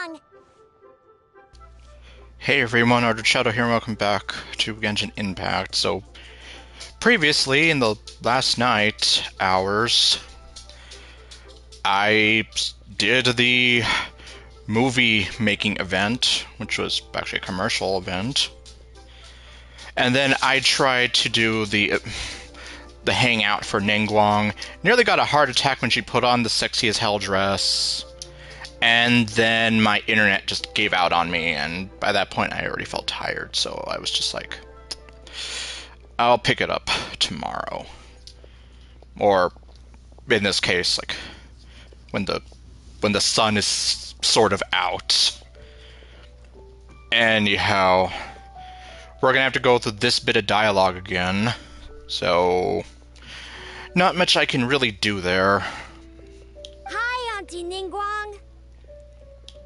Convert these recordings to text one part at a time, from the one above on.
Ningguang! Hey everyone, Arthur Shadow here, and welcome back to Genshin Impact. So, previously, in the last night hours, I did the movie making event, which was actually a commercial event. And then I tried to do the hangout for Ningguang. Nearly got a heart attack when she put on the sexy as hell dress. And then my internet just gave out on me, and by that point I already felt tired, so I was just like, I'll pick it up tomorrow. Or, in this case, like, when the sun is sort of out. Anyhow, we're gonna have to go through this bit of dialogue again, so not much I can really do there. Hi, Auntie Ningguang!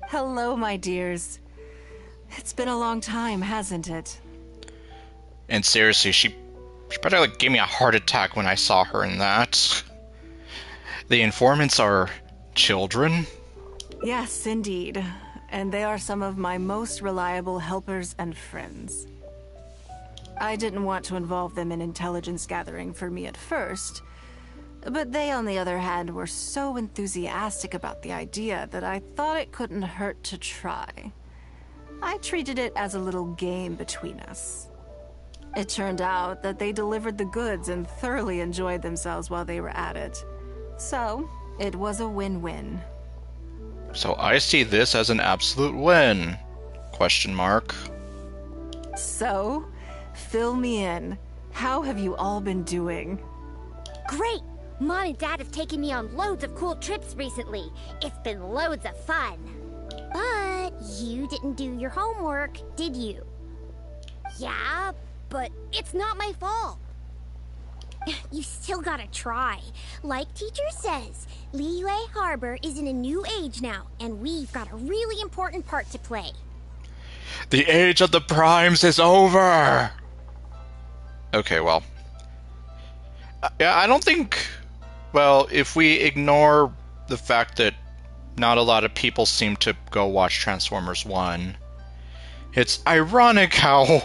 Hello, my dears. It's been a long time, hasn't it? And seriously, she probably like gave me a heart attack when I saw her in that. The informants are children? Yes, indeed. And they are some of my most reliable helpers and friends. I didn't want to involve them in intelligence gathering for me at first, but they, on the other hand, were so enthusiastic about the idea that I thought it couldn't hurt to try. I treated it as a little game between us. It turned out that they delivered the goods and thoroughly enjoyed themselves while they were at it. So, it was a win-win. So I see this as an absolute win. Question mark. So, fill me in. How have you all been doing? Great! Mom and Dad have taken me on loads of cool trips recently. It's been loads of fun. But you didn't do your homework, did you? Yeah, but it's not my fault. You still gotta try. Like teacher says, Liyue Harbor is in a new age now, and we've got a really important part to play. The age of the primes is over! Okay, well. Yeah, I don't think... Well, if we ignore the fact that not a lot of people seem to go watch Transformers 1, it's ironic how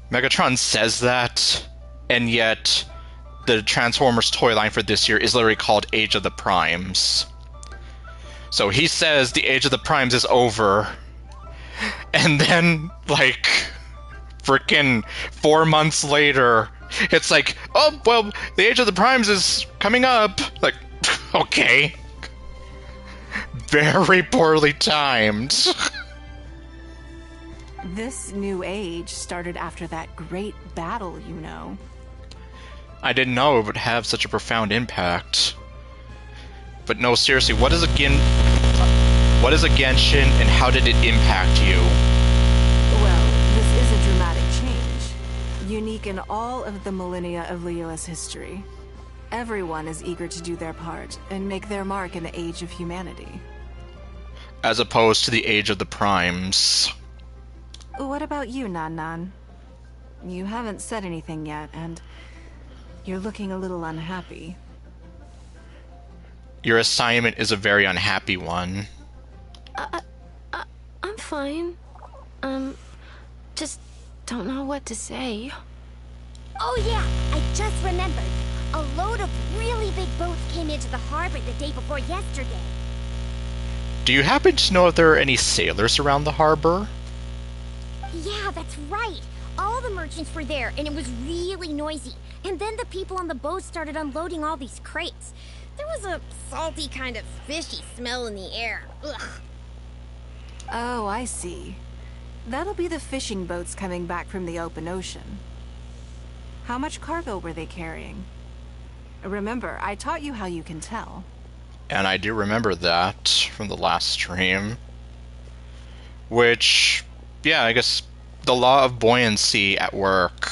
Megatron says that, and yet the Transformers toy line for this year is literally called Age of the Primes. So he says the Age of the Primes is over, and then, like, frickin' 4 months later, it's like, oh, well, the Age of the Primes is coming up. Like, okay. Very poorly timed. This new age started after that great battle, you know. I didn't know it would have such a profound impact. But no, seriously, what is a Genshin and how did it impact you? Well, this is a dramatic change, unique in all of the millennia of Liyue's history. Everyone is eager to do their part and make their mark in the age of humanity. As opposed to the Age of the Primes. What about you, Nan? You haven't said anything yet, and you're looking a little unhappy. Your assignment is a very unhappy one. I'm fine. Just don't know what to say. Oh yeah, I just remembered. A load of really big boats came into the harbor the day before yesterday. Do you happen to know if there are any sailors around the harbor? Yeah, that's right. All the merchants were there, and it was really noisy. And then the people on the boat started unloading all these crates. There was a salty kind of fishy smell in the air. Ugh. Oh, I see. That'll be the fishing boats coming back from the open ocean. How much cargo were they carrying? Remember, I taught you how you can tell. And I do remember that from the last stream. Which, yeah, I guess the law of buoyancy at work,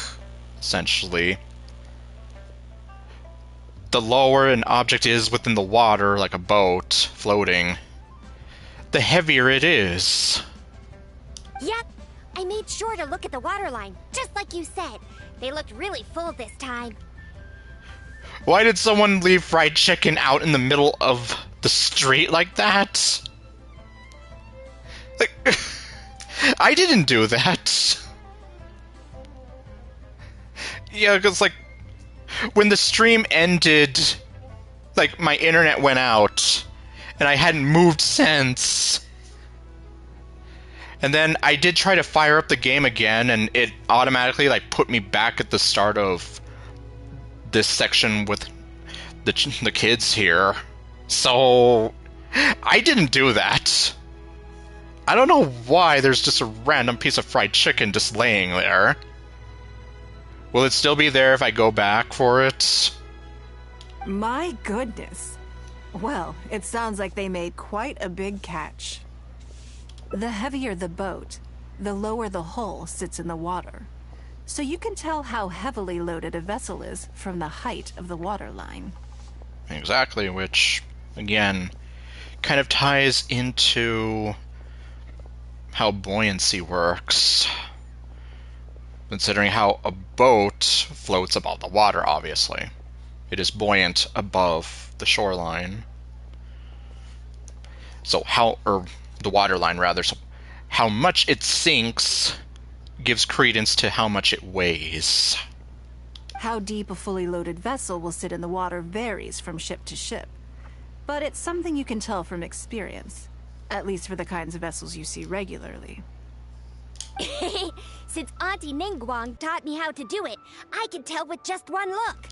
essentially. The lower an object is within the water, like a boat floating, the heavier it is. Yep, I made sure to look at the waterline, just like you said. They looked really full this time. Why did someone leave fried chicken out in the middle of the street like that? Like, I didn't do that. Yeah, because, like, when the stream ended, like, my internet went out, and I hadn't moved since. And then I did try to fire up the game again, and it automatically, like, put me back at the start of this section with the kids here. So, I didn't do that. I don't know why there's just a random piece of fried chicken just laying there. Will it still be there if I go back for it? My goodness. Well, it sounds like they made quite a big catch. The heavier the boat, the lower the hull sits in the water. So you can tell how heavily loaded a vessel is from the height of the waterline. Exactly, which, again, kind of ties into how buoyancy works. Considering how a boat floats above the water, obviously. It is buoyant above the shoreline. So or the waterline rather, so how much it sinks gives credence to how much it weighs. How deep a fully loaded vessel will sit in the water varies from ship to ship. But it's something you can tell from experience. At least for the kinds of vessels you see regularly. Since Auntie Ningguang taught me how to do it, I can tell with just one look.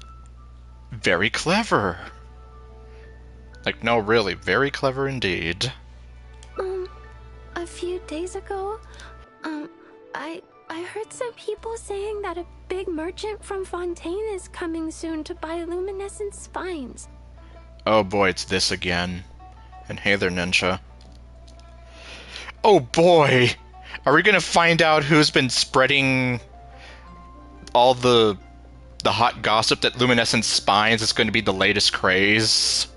Very clever. Like, no, really, very clever indeed. A few days ago, I heard some people saying that a big merchant from Fontaine is coming soon to buy luminescent spines. Oh boy, it's this again. And hey there, Ninja. Oh boy! Are we gonna find out who's been spreading all the hot gossip that luminescent spines is going to be the latest craze?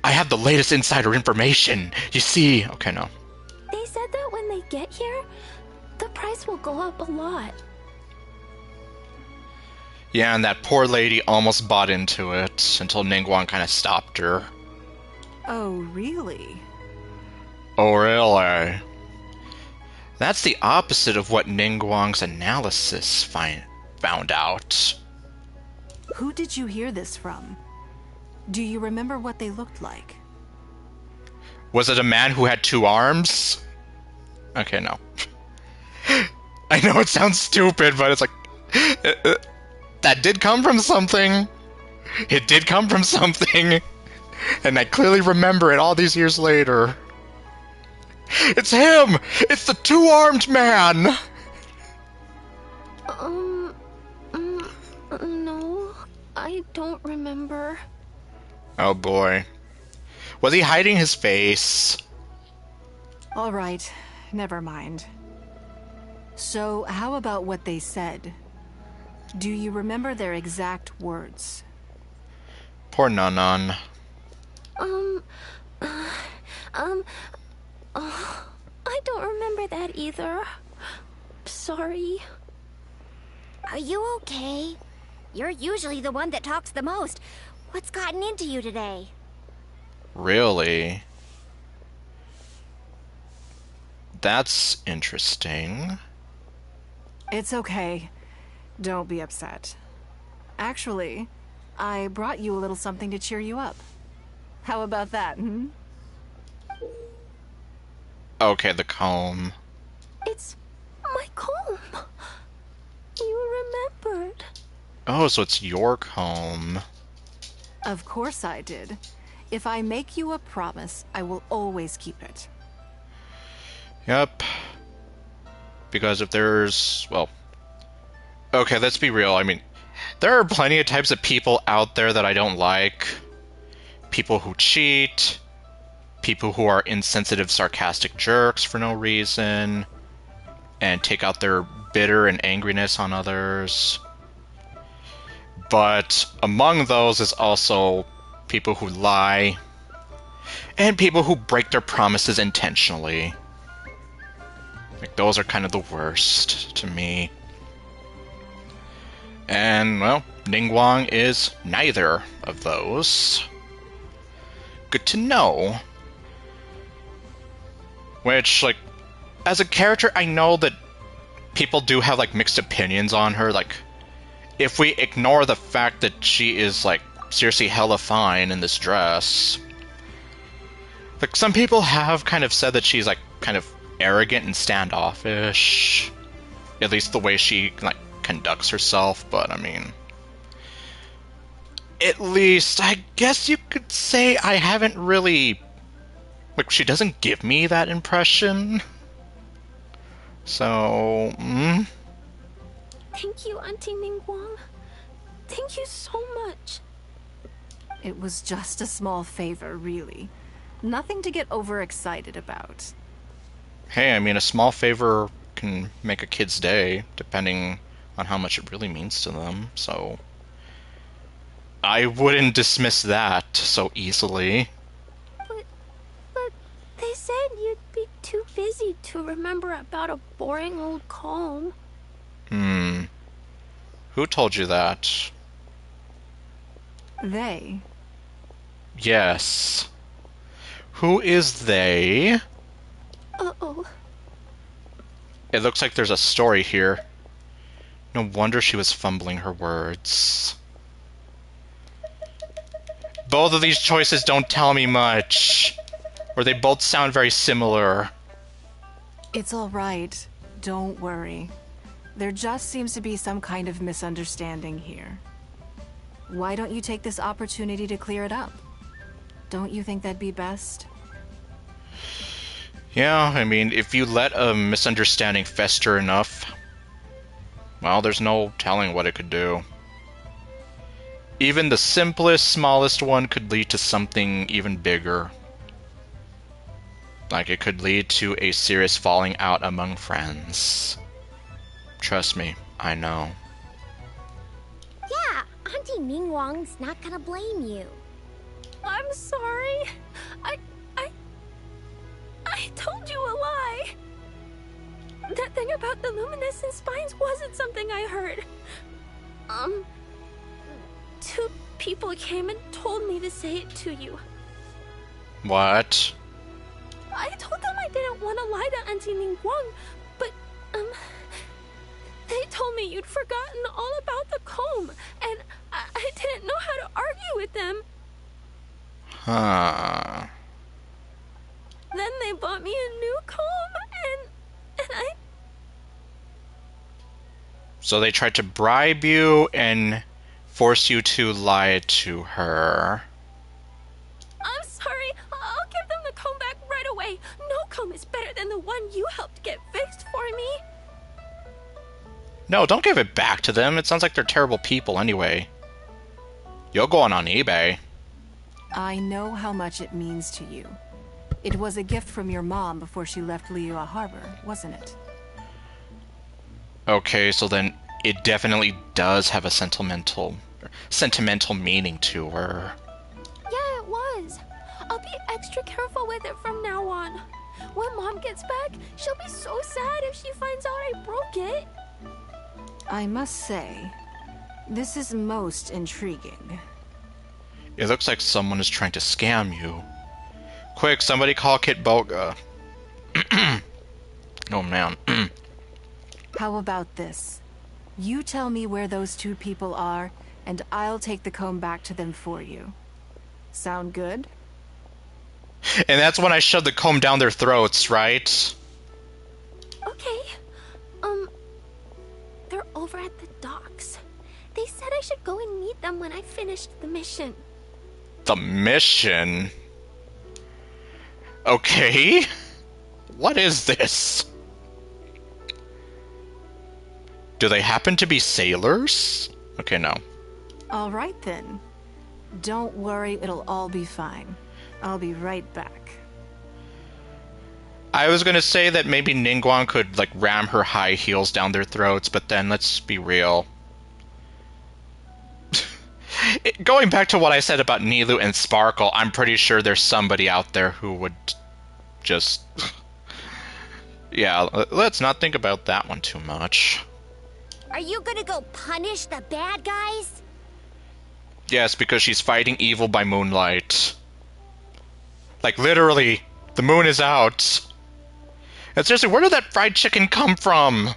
I have the latest insider information! You see... Okay, no. They said that when they get here, the price will go up a lot. Yeah, and that poor lady almost bought into it until Ningguang kind of stopped her. Oh, really? Oh, really? That's the opposite of what Ningguang's analysis found out. Who did you hear this from? Do you remember what they looked like? Was it a man who had 2 arms? Okay, no. I know it sounds stupid, but it's like... that did come from something. It did come from something. And I clearly remember it all these years later. It's him! It's the 2-armed man! No, I don't remember. Oh boy. Was he hiding his face? All right, never mind. So, how about what they said? Do you remember their exact words? Poor Nanan. I don't remember that either. Sorry. Are you okay? You're usually the one that talks the most. What's gotten into you today? Really? That's interesting. It's okay. Don't be upset. Actually, I brought you a little something to cheer you up. How about that, hmm? Okay, the comb. It's my comb. You remembered. Oh, so it's your comb. Of course I did. If I make you a promise, I will always keep it. Yep. Because if there's... well... Okay, let's be real. I mean, there are plenty of types of people out there that I don't like. People who cheat. People who are insensitive, sarcastic jerks for no reason. And take out their bitter and angriness on others. But among those is also people who lie. And people who break their promises intentionally. Like, those are kind of the worst to me. And, well, Ningguang is neither of those. Good to know. Which, like, as a character, I know that people do have, like, mixed opinions on her. Like, if we ignore the fact that she is, like, seriously hella fine in this dress. Like, some people have kind of said that she's, like, kind of arrogant and standoffish. At least the way she, like, conducts herself, but, I mean... At least, I guess you could say I haven't really... Like, she doesn't give me that impression. So... Thank you, Auntie Ningguang. Thank you so much. It was just a small favor, really. Nothing to get overexcited about. Hey, I mean, a small favor can make a kid's day, depending on how much it really means to them, so... I wouldn't dismiss that so easily. But they said you'd be too busy to remember about a boring old comb. Who told you that? They? Yes. Who is they? Uh-oh. It looks like there's a story here. No wonder she was fumbling her words. Both of these choices don't tell me much. Or they both sound very similar. It's all right. Don't worry. There just seems to be some kind of misunderstanding here. Why don't you take this opportunity to clear it up? Don't you think that'd be best? Yeah, I mean, if you let a misunderstanding fester enough, well, there's no telling what it could do. Even the simplest, smallest one could lead to something even bigger. Like, it could lead to a serious falling out among friends. Trust me, I know. Yeah, Auntie Ningguang's not gonna blame you. I'm sorry. I told you a lie. That thing about the luminescent spines wasn't something I heard. Two people came and told me to say it to you. What? I told them I didn't want to lie to Auntie Ningguang, but, they told me you'd forgotten all about the comb, and I didn't know how to argue with them. Huh. Then they bought me a new comb, and I... So they tried to bribe you and force you to lie to her. I'm sorry. I'll give them the comb back right away. No comb is better than the one you helped get fixed for me. No, don't give it back to them. It sounds like they're terrible people anyway. You'll go on eBay. I know how much it means to you. It was a gift from your mom before she left Liyue Harbor, wasn't it? Okay, so then it definitely does have a sentimental meaning to her. Yeah, it was. I'll be extra careful with it from now on. When Mom gets back, she'll be so sad if she finds out I broke it. I must say, this is most intriguing. It looks like someone is trying to scam you. Quick, somebody call Kit Boga. Oh man. How about this? You tell me where those two people are, and I'll take the comb back to them for you. Sound good? And that's when I shoved the comb down their throats, right? Okay. They're over at the docks. They said I should go and meet them when I finished the mission. The mission? Okay. What is this? Do they happen to be sailors? Okay, no. All right then. Don't worry, it'll all be fine. I'll be right back. I was gonna say that maybe Ningguang could, like, ram her high heels down their throats, but then let's be real. Going back to what I said about Nilou and Sparkle, I'm pretty sure there's somebody out there who would just... Yeah, let's not think about that one too much. Are you gonna go punish the bad guys? Yes, because she's fighting evil by moonlight. Like, literally, the moon is out. And seriously, where did that fried chicken come from?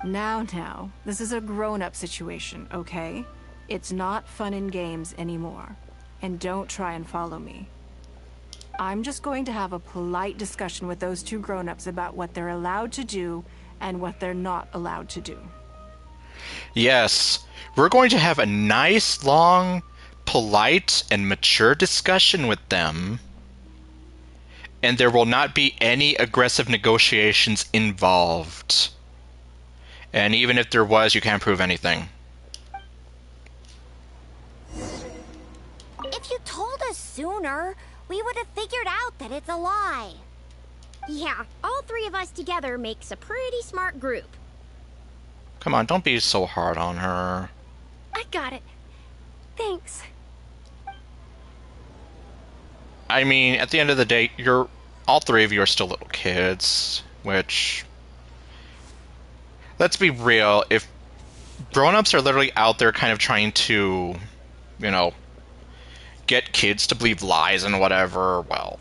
Now, this is a grown-up situation, okay? It's not fun and games anymore. And don't try and follow me. I'm just going to have a polite discussion with those two grown-ups about what they're allowed to do and what they're not allowed to do. Yes, we're going to have a nice, long, polite, and mature discussion with them. And there will not be any aggressive negotiations involved. And even if there was, you can't prove anything. If you told us sooner, we would have figured out that it's a lie. Yeah, all three of us together makes a pretty smart group. Come on, don't be so hard on her. I got it. Thanks. I mean, at the end of the day, all three of you are still little kids, which... Let's be real, if grown-ups are literally out there kind of trying to, you know, get kids to believe lies and whatever, well...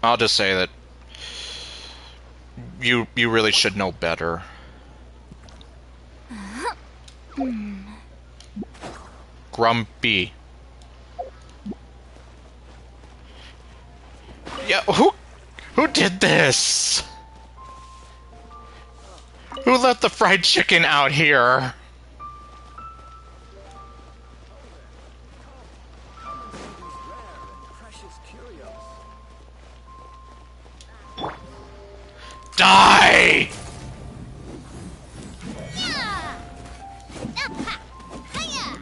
I'll just say that you really should know better. Grumpy. Yeah, who did this? Who left the fried chicken out here? Die! Yeah! Aha! Hiya!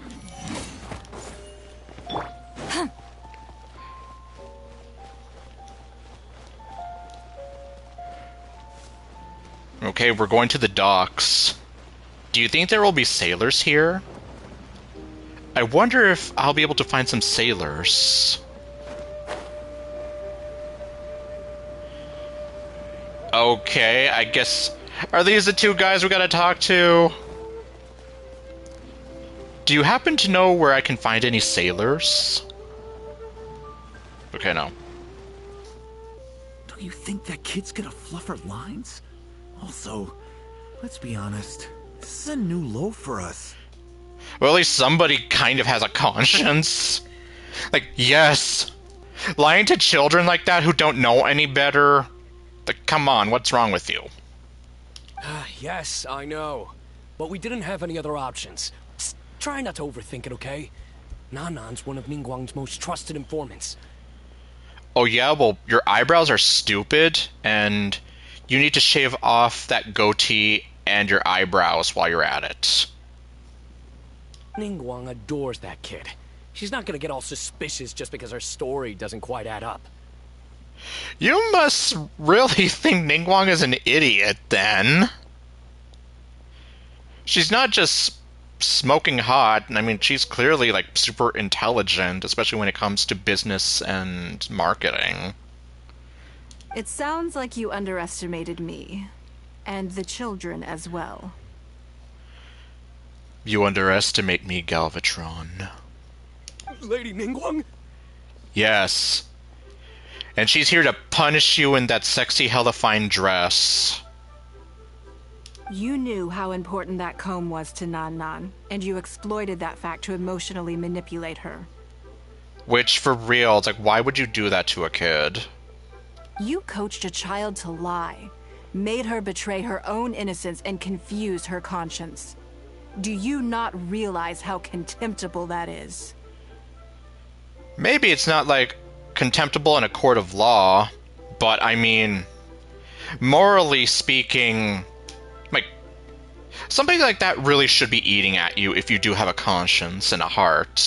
Okay, we're going to the docks. Do you think there will be sailors here? I wonder if I'll be able to find some sailors. Okay, I guess... Are these the two guys we gotta talk to? Do you happen to know where I can find any sailors? Okay, no. Do you think that kid's gonna fluff her lines? Also, let's be honest, this is a new low for us. Well, at least somebody kind of has a conscience. Like, yes, lying to children like that who don't know any better. Like, come on, what's wrong with you? Yes, I know. But we didn't have any other options. Just try not to overthink it, okay? Nanan's one of Ningguang's most trusted informants. Oh yeah, well, your eyebrows are stupid, and you need to shave off that goatee and your eyebrows while you're at it. Ningguang adores that kid. She's not gonna get all suspicious just because her story doesn't quite add up. You must really think Ningguang is an idiot, then. She's not just smoking hot. I mean, she's clearly, like, super intelligent, especially when it comes to business and marketing. It sounds like you underestimated me. And the children as well. You underestimate me, Galvatron. Lady Ningguang? Yes. And she's here to punish you in that sexy hella fine dress. You knew how important that comb was to Nan Nan, and you exploited that fact to emotionally manipulate her. Which, for real, it's like, why would you do that to a kid? You coached a child to lie, made her betray her own innocence and confuse her conscience. Do you not realize how contemptible that is? Maybe it's not, like, contemptible in a court of law, but I mean, morally speaking, like, something like that really should be eating at you if you do have a conscience and a heart.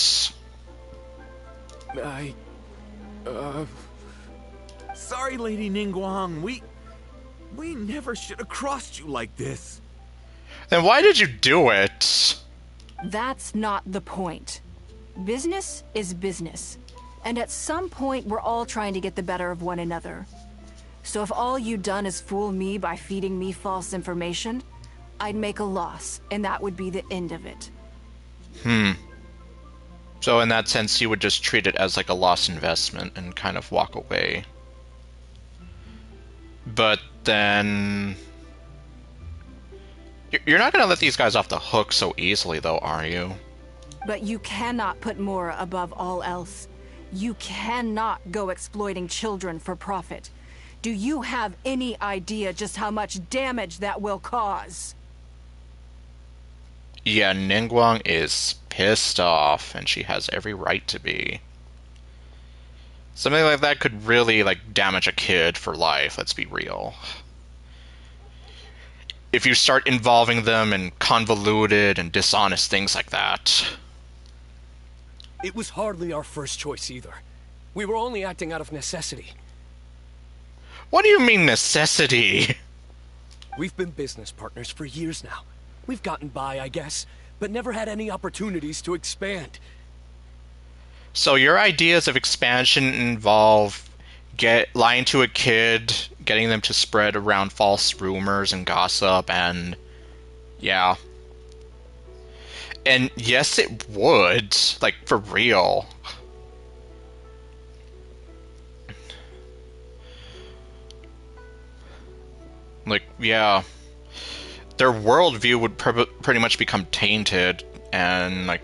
Sorry, Lady Ningguang, we never should have crossed you like this. Then why did you do it? That's not the point. Business is business. And at some point, we're all trying to get the better of one another. So if all you've done is fool me by feeding me false information, I'd make a loss, and that would be the end of it. So in that sense, you would just treat it as like a lost investment and kind of walk away. But then... You're not gonna let these guys off the hook so easily, though, are you? But you cannot put Mora above all else. You cannot go exploiting children for profit. Do you have any idea just how much damage that will cause? Yeah, Ningguang is pissed off, and she has every right to be. Something like that could really, like, damage a kid for life, let's be real. If you start involving them in convoluted and dishonest things like that. It was hardly our first choice either. We were only acting out of necessity. What do you mean, necessity? We've been business partners for years now. We've gotten by, I guess, but never had any opportunities to expand. So your ideas of expansion involve lying to a kid, getting them to spread around false rumors and gossip, and... yeah. And yes, it would. Like, for real. Like, yeah. Their worldview would pretty much become tainted, and, like,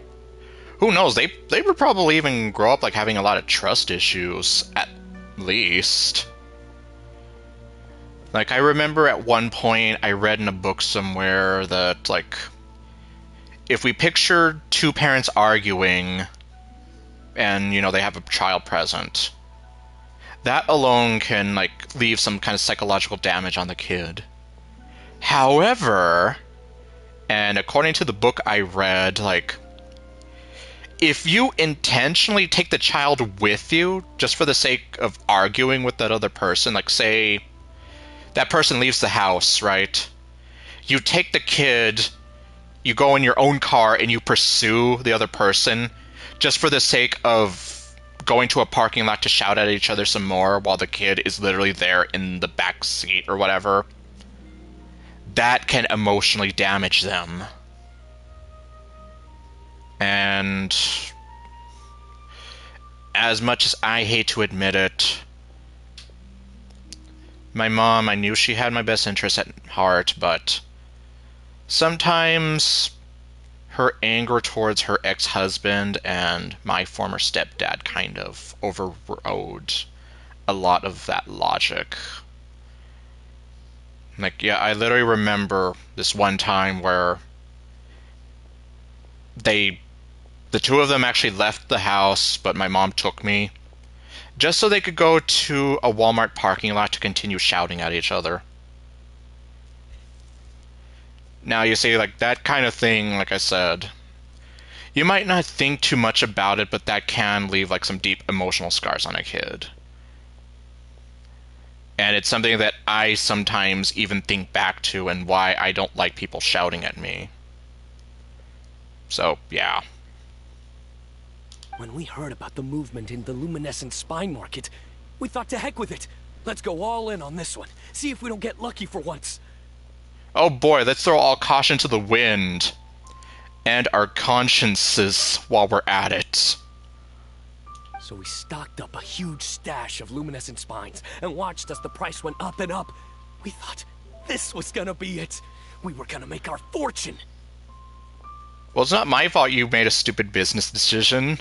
who knows? They would probably even grow up, like, having a lot of trust issues, at least. Like, I remember at one point I read in a book somewhere that, like, if we picture two parents arguing, and, you know, they have a child present, that alone can, like, leave some kind of psychological damage on the kid. However, and according to the book I read, like, if you intentionally take the child with you, just for the sake of arguing with that other person, like, say, that person leaves the house, right? You take the kid, you go in your own car, and you pursue the other person, just for the sake of going to a parking lot to shout at each other some more, while the kid is literally there in the back seat or whatever. That can emotionally damage them. And as much as I hate to admit it, my mom, I knew she had my best interest at heart, but sometimes her anger towards her ex-husband and my former stepdad kind of overrode a lot of that logic. Like, yeah, I literally remember this one time where the two of them actually left the house, but my mom took me, just so they could go to a Walmart parking lot to continue shouting at each other. Now, you see, like, that kind of thing, like I said, you might not think too much about it, but that can leave, like, some deep emotional scars on a kid. And it's something that I sometimes even think back to, and why I don't like people shouting at me. So, yeah. When we heard about the movement in the luminescent spine market, we thought to heck with it. Let's go all in on this one. See if we don't get lucky for once. Oh boy, let's throw all caution to the wind. And our consciences while we're at it. So we stocked up a huge stash of luminescent spines and watched as the price went up and up. We thought this was gonna be it. We were gonna make our fortune. Well, it's not my fault you made a stupid business decision.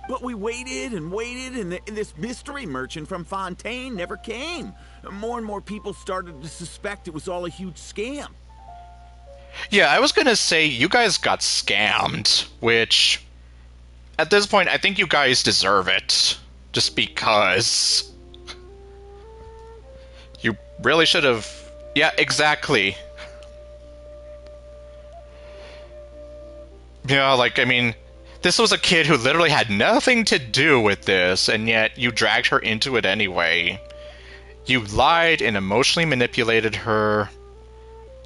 But we waited and waited, and this mystery merchant from Fontaine never came. More and more people started to suspect it was all a huge scam. Yeah, I was gonna say you guys got scammed, which, at this point, I think you guys deserve it. Just because. You really should have... Yeah, exactly. Yeah, like, I mean, this was a kid who literally had nothing to do with this, and yet you dragged her into it anyway. You lied and emotionally manipulated her,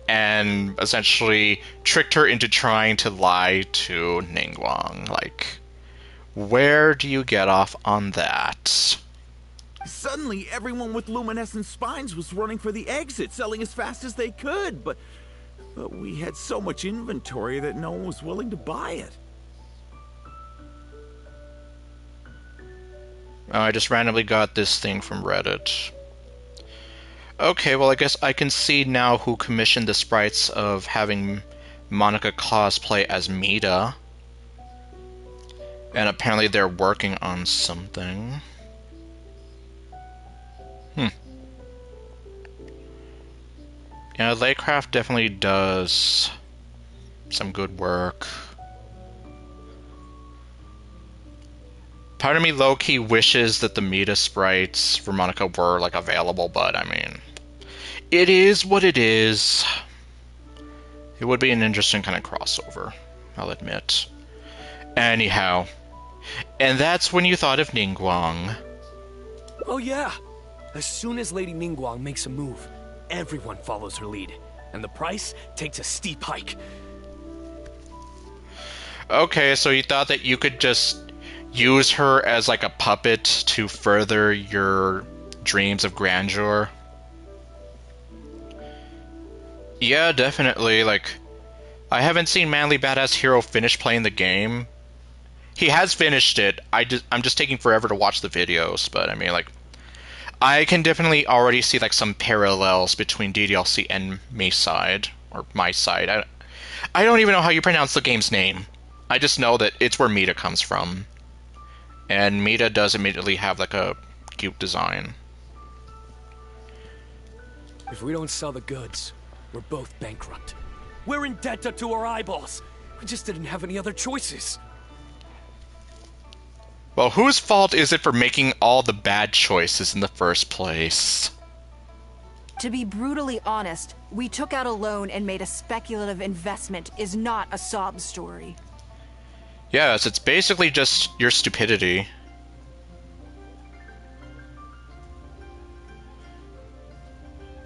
and essentially tricked her into trying to lie to Ningguang. Like, where do you get off on that? Suddenly, everyone with luminescent spines was running for the exit, selling as fast as they could, but we had so much inventory that no one was willing to buy it. Oh, I just randomly got this thing from Reddit. Okay, well, I guess I can see now who commissioned the sprites of having Monica cosplay as Mita. And apparently they're working on something. Yeah, Laycraft definitely does some good work. Part of me low-key wishes that the Mita sprites for Monica were, like, available, but, I mean, it is what it is. It would be an interesting kind of crossover, I'll admit. Anyhow, and that's when you thought of Ningguang. Oh yeah! As soon as Lady Ningguang makes a move, everyone follows her lead, and the price takes a steep hike. Okay, so you thought that you could just use her as like a puppet to further your dreams of grandeur? Yeah, definitely. Like, I haven't seen Manly Badass Hero finish playing the game. He has finished it. I'm just taking forever to watch the videos, but I mean, like, I can definitely already see like some parallels between DDLC and my side, or my side. I don't even know how you pronounce the game's name. I just know that it's where Mita comes from. And Mita does immediately have like a cute design. If we don't sell the goods, we're both bankrupt. We're in debt up to our eyeballs. We just didn't have any other choices. Well, whose fault is it for making all the bad choices in the first place? To be brutally honest, we took out a loan and made a speculative investment is not a sob story. Yes, it's basically just your stupidity.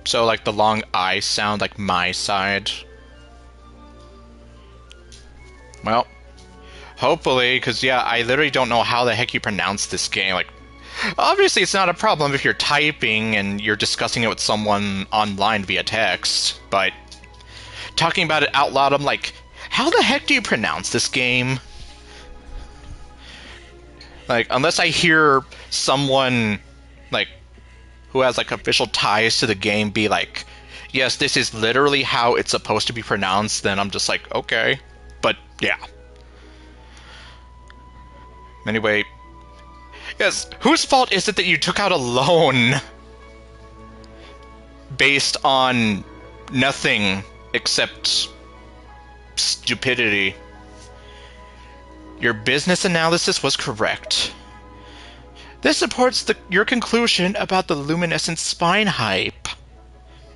So, like, the long I sound like my side. Well, hopefully, because, yeah, I literally don't know how the heck you pronounce this game. Like, obviously it's not a problem if you're typing and you're discussing it with someone online via text, but talking about it out loud, I'm like, how the heck do you pronounce this game? Like, unless I hear someone, like, who has, like, official ties to the game be like, yes, this is literally how it's supposed to be pronounced, then I'm just like, okay. But, yeah. Anyway, yes, whose fault is it that you took out a loan based on nothing except stupidity? Your business analysis was correct. This supports your conclusion about the luminescent spine hype.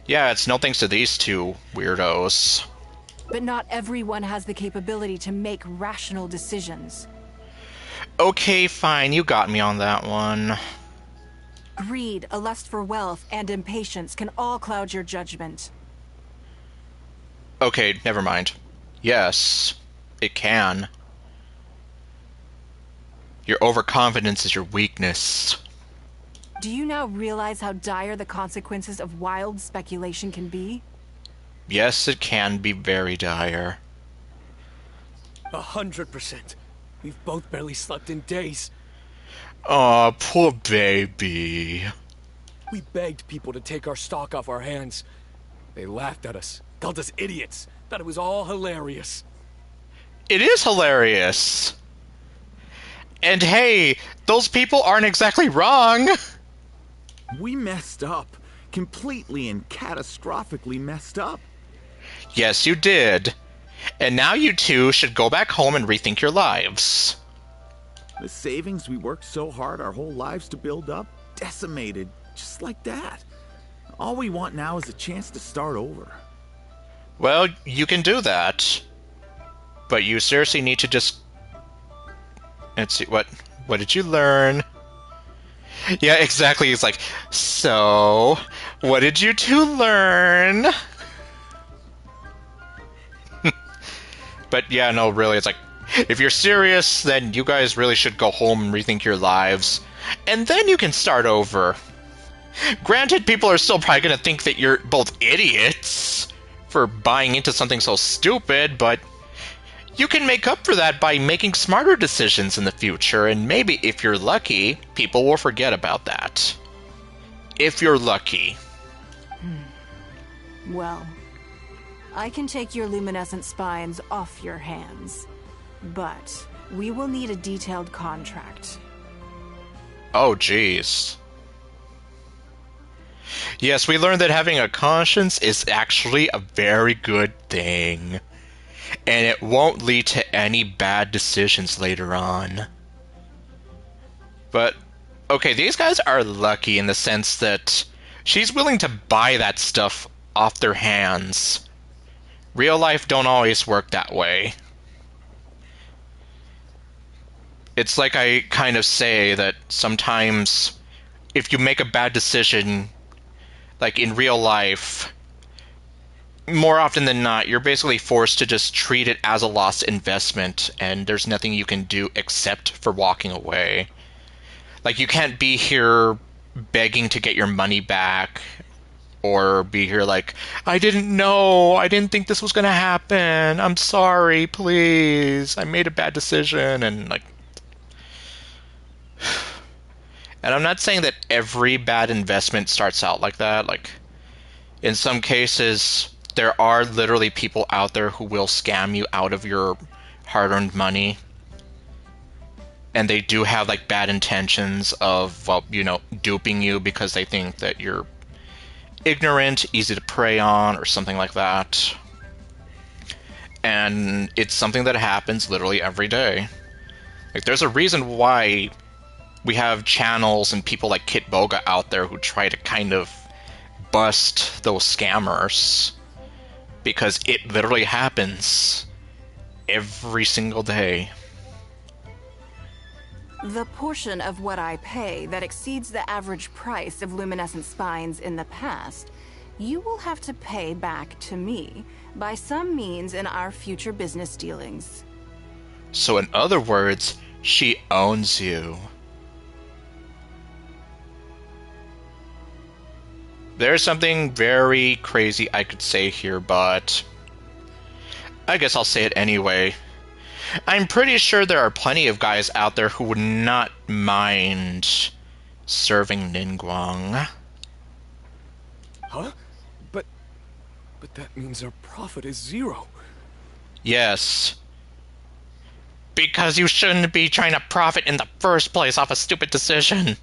Yeah, it's no thanks to these two weirdos. But not everyone has the capability to make rational decisions. Okay, fine, you got me on that one. Greed, a lust for wealth, and impatience can all cloud your judgment. Okay, never mind. Yes, it can. Your overconfidence is your weakness. Do you now realize how dire the consequences of wild speculation can be? Yes, it can be very dire. 100%. We've both barely slept in days. Aw, poor baby. We begged people to take our stock off our hands. They laughed at us, called us idiots, thought it was all hilarious. It is hilarious. And hey, those people aren't exactly wrong. We messed up. Completely and catastrophically messed up. Yes, you did. And now you two should go back home and rethink your lives. The savings we worked so hard our whole lives to build up, decimated, just like that. All we want now is a chance to start over. Well, you can do that. But you seriously need to just... Let's see, what did you learn? Yeah, exactly. It's like, so, what did you two learn? But yeah, no, really, it's like, if you're serious, then you guys really should go home and rethink your lives. And then you can start over. Granted, people are still probably going to think that you're both idiots for buying into something so stupid, but you can make up for that by making smarter decisions in the future, and maybe, if you're lucky, people will forget about that. If you're lucky. Well, I can take your luminescent spines off your hands, but we will need a detailed contract. Oh, jeez. Yes, we learned that having a conscience is actually a very good thing. And it won't lead to any bad decisions later on. But, okay, these guys are lucky in the sense that she's willing to buy that stuff off their hands. Real life don't always work that way. It's like I kind of say that sometimes if you make a bad decision, like in real life, more often than not, you're basically forced to just treat it as a lost investment, and there's nothing you can do except for walking away. Like, you can't be here begging to get your money back, or be here like, I didn't know, I didn't think this was gonna happen, I'm sorry, please, I made a bad decision, and like... And I'm not saying that every bad investment starts out like that. Like, in some cases, there are literally people out there who will scam you out of your hard-earned money. And they do have, like, bad intentions of, well, you know, duping you because they think that you're ignorant, easy to prey on, or something like that. And it's something that happens literally every day. Like, there's a reason why we have channels and people like Kit Boga out there who try to kind of bust those scammers. Because it literally happens every single day. The portion of what I pay that exceeds the average price of luminescent spines in the past, you will have to pay back to me by some means in our future business dealings. So in other words, she owns you. There's something very crazy I could say here, but I guess I'll say it anyway. I'm pretty sure there are plenty of guys out there who would not mind serving Ningguang. Huh? But that means our profit is 0. Yes. Because you shouldn't be trying to profit in the first place off a stupid decision.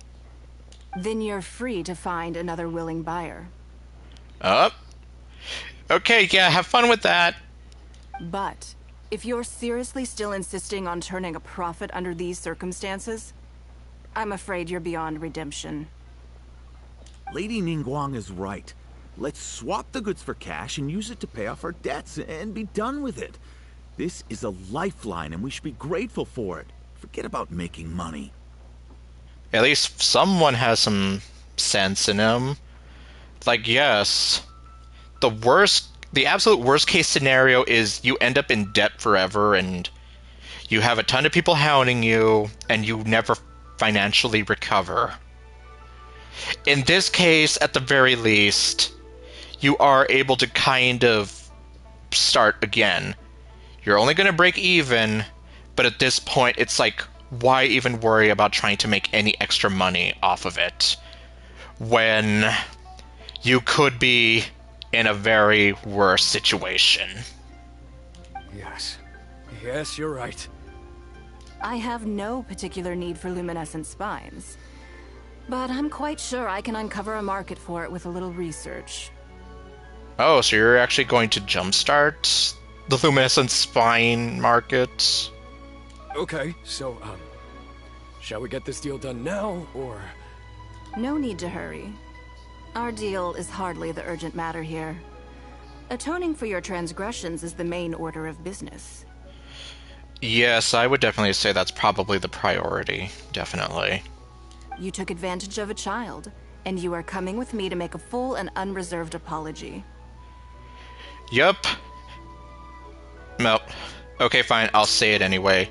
Then you're free to find another willing buyer. Okay, yeah, have fun with that. But if you're seriously still insisting on turning a profit under these circumstances, I'm afraid you're beyond redemption. Lady Ningguang is right. Let's swap the goods for cash and use it to pay off our debts and be done with it. This is a lifeline and we should be grateful for it. Forget about making money. At least someone has some sense in him. Like, yes, the absolute worst case scenario is you end up in debt forever and you have a ton of people hounding you and you never financially recover. In this case, at the very least, you are able to kind of start again. You're only going to break even, but at this point, it's like, why even worry about trying to make any extra money off of it when you could be in a very worse situation? Yes, you're right. I have no particular need for luminescent spines, but I'm quite sure I can uncover a market for it with a little research. Oh, so you're actually going to jumpstart the luminescent spine market? Okay, so, shall we get this deal done now, or...? No need to hurry. Our deal is hardly the urgent matter here. Atoning for your transgressions is the main order of business. Yes, I would definitely say that's probably the priority. Definitely. You took advantage of a child, and you are coming with me to make a full and unreserved apology. Yup. Nope. Okay, fine, I'll say it anyway.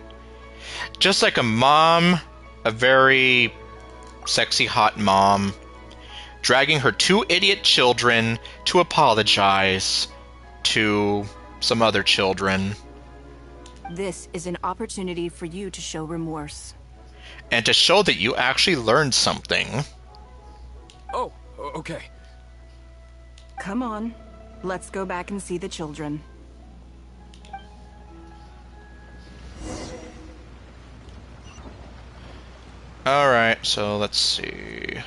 Just like a mom, a very sexy hot mom, dragging her 2 idiot children to apologize to some other children. This is an opportunity for you to show remorse. And to show that you actually learned something. Oh, okay. Come on. Let's go back and see the children. Alright, so let's see.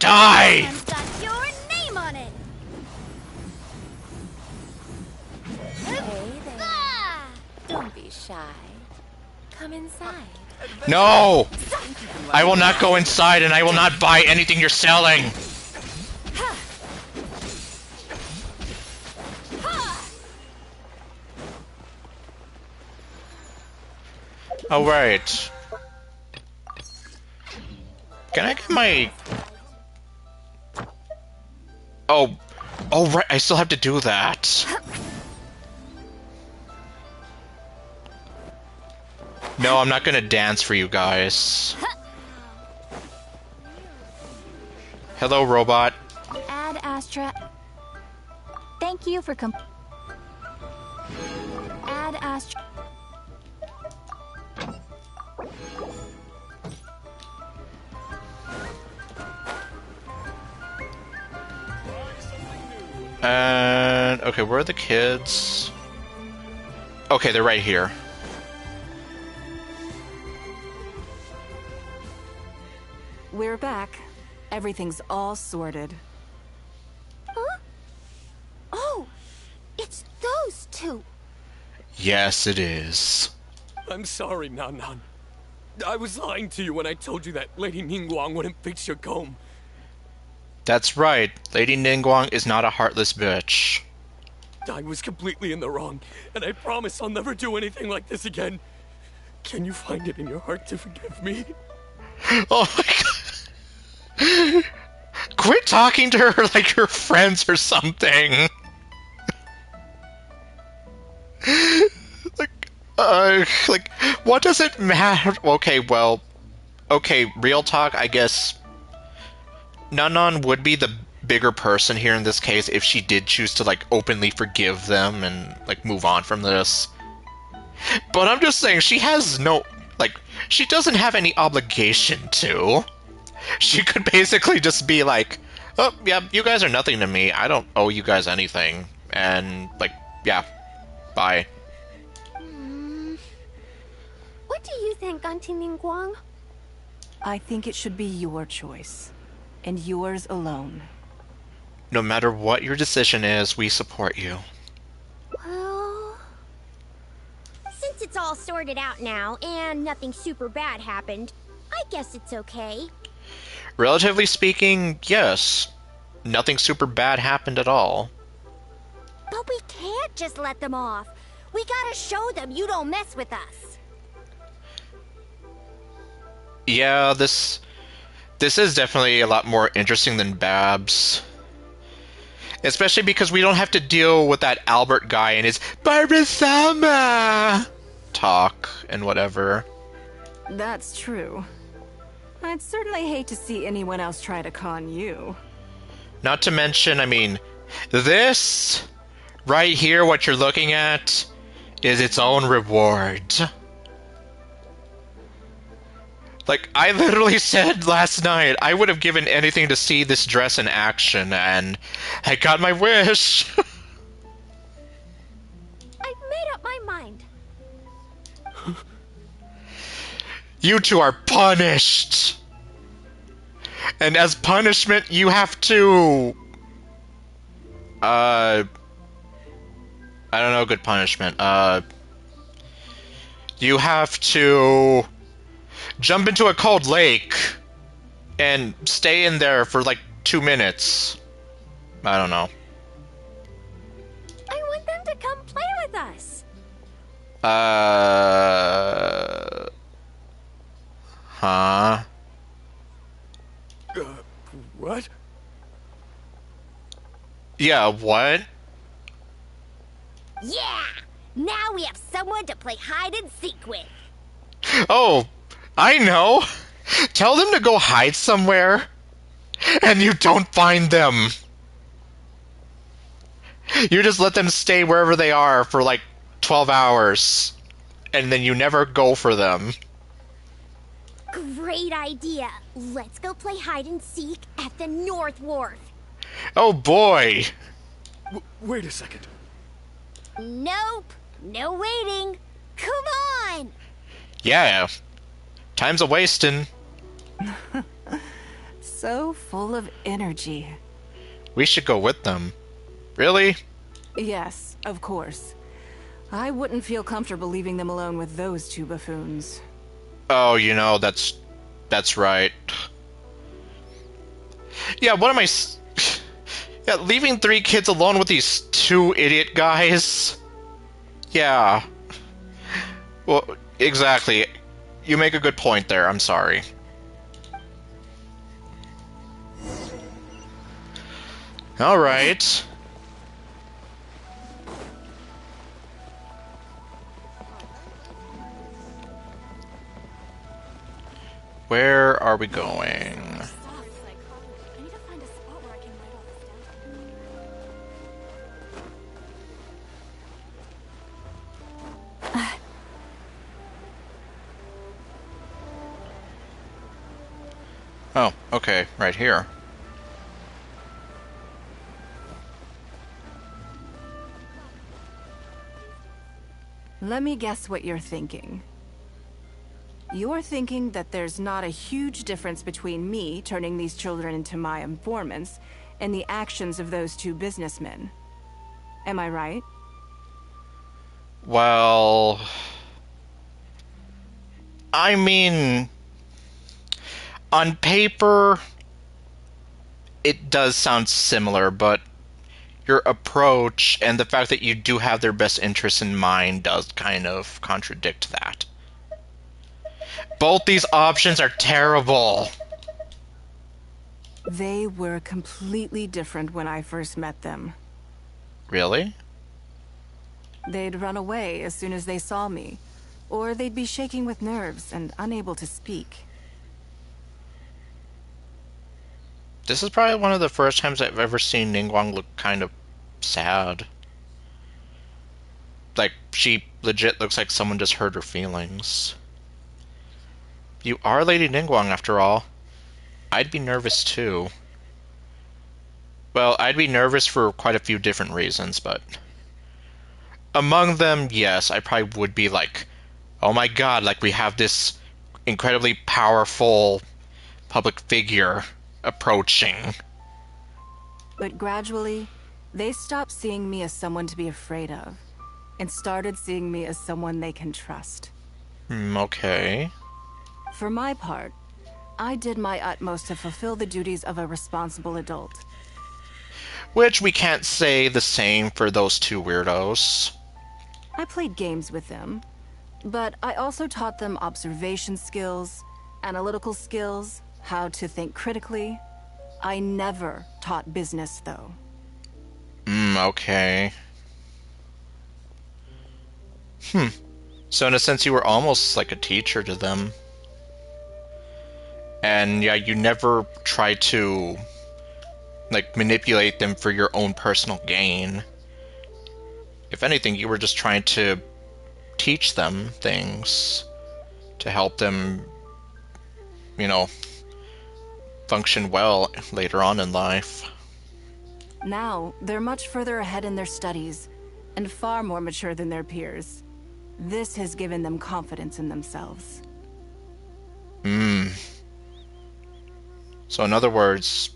Die! And got your name on it. Hey there. Ah! Don't be shy. Come inside. No! I will not go inside and I will not buy anything you're selling! Alright. Can I get my... Oh. Oh, right, I still have to do that. No, I'm not gonna dance for you guys. Hello, robot. Ad Astra. Thank you for Ad Astra. And okay, where are the kids? Okay, they're right here. We're back. Everything's all sorted. Huh? Oh, it's those two. Yes, it is. I'm sorry, Nan Nan. I was lying to you when I told you that Lady Ningguang wouldn't fix your comb. That's right. Lady Ningguang is not a heartless bitch. I was completely in the wrong, and I promise I'll never do anything like this again. Can you find it in your heart to forgive me? Oh my god. Quit talking to her like you're friends or something. Like, what does it matter? Okay, well, okay, real talk, I guess Nanon would be the bigger person here in this case if she did choose to, like, openly forgive them and, like, move on from this. But I'm just saying, she has no, like, she doesn't have any obligation to. She could basically just be like, oh, yeah, you guys are nothing to me. I don't owe you guys anything. And, like, yeah, bye. What do you think, Auntie Ningguang? I think it should be your choice. And yours alone. No matter what your decision is, we support you. Well, since it's all sorted out now and nothing super bad happened, I guess it's okay. Relatively speaking, yes. Nothing super bad happened at all. But we can't just let them off. We gotta show them you don't mess with us. Yeah, this is definitely a lot more interesting than Babs. Especially because we don't have to deal with that Albert guy and his Barbara-sama talk and whatever. That's true. I'd certainly hate to see anyone else try to con you. Not to mention, I mean, this right here, what you're looking at, is its own reward. Like, I literally said last night, I would have given anything to see this dress in action, and I got my wish. I've made up my mind. You two are punished. And as punishment, you have to... I don't know, good punishment. You have to... jump into a cold lake and stay in there for like 2 minutes. I don't know. I want them to come play with us. Huh? What? Yeah, what? Yeah! Now we have someone to play hide and seek with. Oh, I know. Tell them to go hide somewhere, and you don't find them. You just let them stay wherever they are for like 12 hours, and then you never go for them. Great idea. Let's go play hide and seek at the North Wharf. Oh boy. Wait a second. Nope. No waiting. Come on. Yeah. Time's a wasting. So full of energy. We should go with them. Really? Yes, of course. I wouldn't feel comfortable leaving them alone with those two buffoons. Oh, that's right. Yeah, what am I... Yeah, leaving 3 kids alone with these 2 idiot guys? Yeah. Well, exactly. You make a good point there, I'm sorry. Alright. Where are we going? Oh, okay, right here. Let me guess what you're thinking. You're thinking that there's not a huge difference between me turning these children into my informants and the actions of those 2 businessmen. Am I right? Well... I mean... On paper... It does sound similar, but... Your approach and the fact that you do have their best interests in mind does kind of contradict that. Both these options are terrible. They were completely different when I first met them. Really? They'd run away as soon as they saw me, or they'd be shaking with nerves and unable to speak. This is probably one of the first times I've ever seen Ningguang look kind of sad. Like, she legit looks like someone just hurt her feelings. You are Lady Ningguang, after all. I'd be nervous, too. Well, I'd be nervous for quite a few different reasons, but... Among them, yes, I probably would be like, oh my god, like we have this incredibly powerful public figure approaching. But gradually, they stopped seeing me as someone to be afraid of, and started seeing me as someone they can trust. Okay. For my part, I did my utmost to fulfill the duties of a responsible adult. Which we can't say the same for those 2 weirdos. I played games with them, but I also taught them observation skills, analytical skills, how to think critically. I never taught business, though. Okay. So in a sense, you were almost like a teacher to them. And yeah, you never tried to, like, manipulate them for your own personal gain. If anything, you were just trying to teach them things to help them, you know, function well later on in life. Now, they're much further ahead in their studies, and far more mature than their peers. This has given them confidence in themselves. So in other words,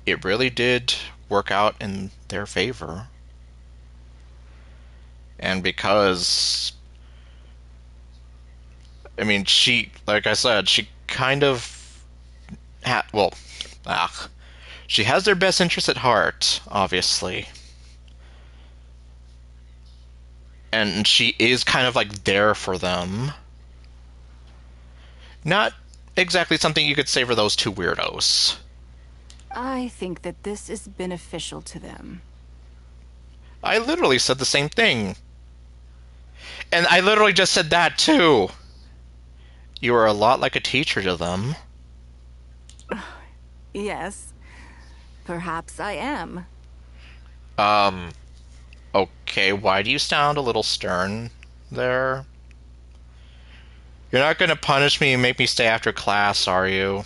it really did work out in their favor. And because, I mean, she, like I said, she kind of she has their best interest at heart, obviously. And she is kind of like there for them. Not exactly something you could say for those 2 weirdos. I think that this is beneficial to them. I literally said the same thing. And I literally just said that too. You are a lot like a teacher to them. Yes, perhaps I am. Um, okay, why do you sound a little stern there? You're not gonna punish me and make me stay after class, are you?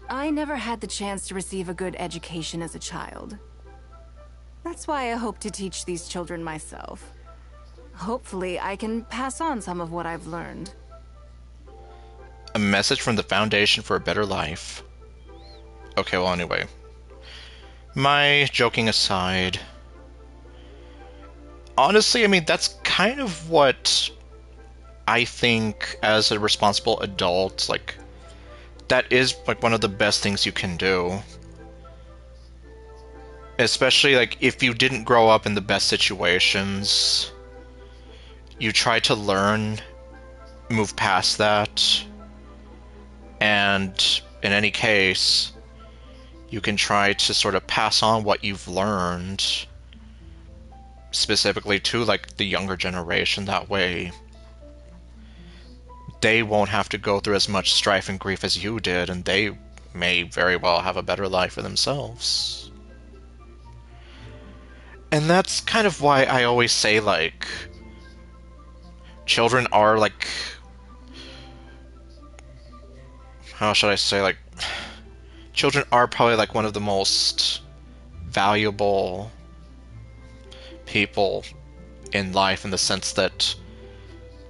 I never had the chance to receive a good education as a child. That's why I hope to teach these children myself. Hopefully, I can pass on some of what I've learned. A message from the Foundation for a Better Life. Okay, well, anyway. My joking aside. Honestly, I mean, that's kind of what I think as a responsible adult, like, that is, like, one of the best things you can do. Especially, like, if you didn't grow up in the best situations, you try to learn, move past that, and in any case, you can try to sort of pass on what you've learned, specifically to, like, the younger generation. That way, they won't have to go through as much strife and grief as you did, and they may very well have a better life for themselves. And that's kind of why I always say, like, children are, like, how should I say, like, children are probably, like, one of the most valuable people in life, in the sense that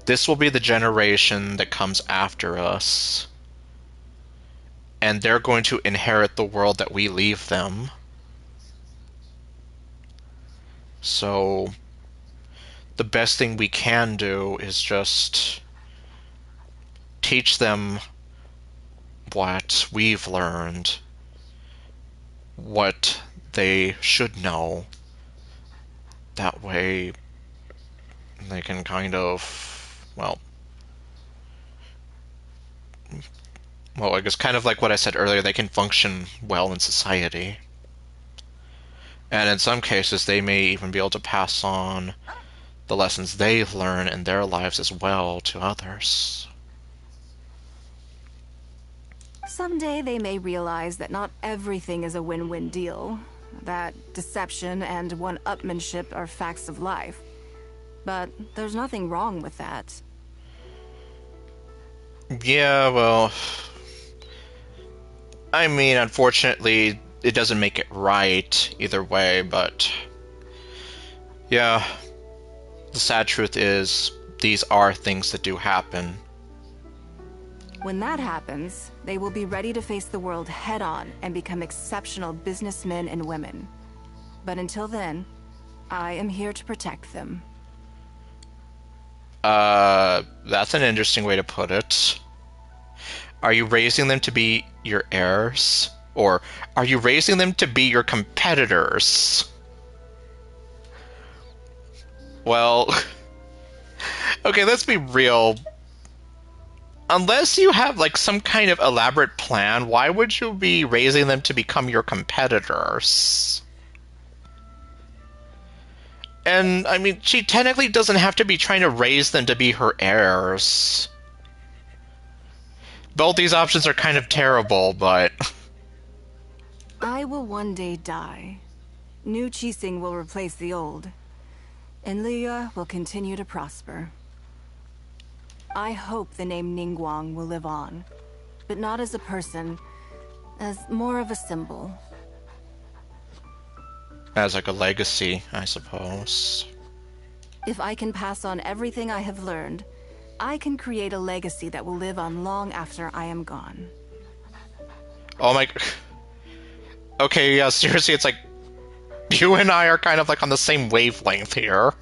this will be the generation that comes after us, and they're going to inherit the world that we leave them. So the best thing we can do is just teach them what we've learned, what they should know. That way they can kind of, well, I guess kind of like what I said earlier, they can function well in society. And in some cases, they may even be able to pass on the lessons they learn in their lives as well to others. Someday they may realize that not everything is a win-win deal, that deception and one-upmanship are facts of life. But there's nothing wrong with that. Yeah, well, I mean, unfortunately, it doesn't make it right either way, but yeah, the sad truth is, these are things that do happen. When that happens, they will be ready to face the world head-on and become exceptional businessmen and women. But until then, I am here to protect them. That's an interesting way to put it. Are you raising them to be your heirs? Or are you raising them to be your competitors? Well, okay, let's be real. Unless you have, like, some kind of elaborate plan, why would you be raising them to become your competitors? And, I mean, she technically doesn't have to be trying to raise them to be her heirs. Both these options are kind of terrible, but... I will one day die. New Qixing will replace the old. And Liyue will continue to prosper. I hope the name Ningguang will live on. But not as a person, as more of a symbol. As like a legacy, I suppose. If I can pass on everything I have learned, I can create a legacy that will live on long after I am gone. Oh my... Okay, yeah, seriously, it's like... You and I are kind of like on the same wavelength here.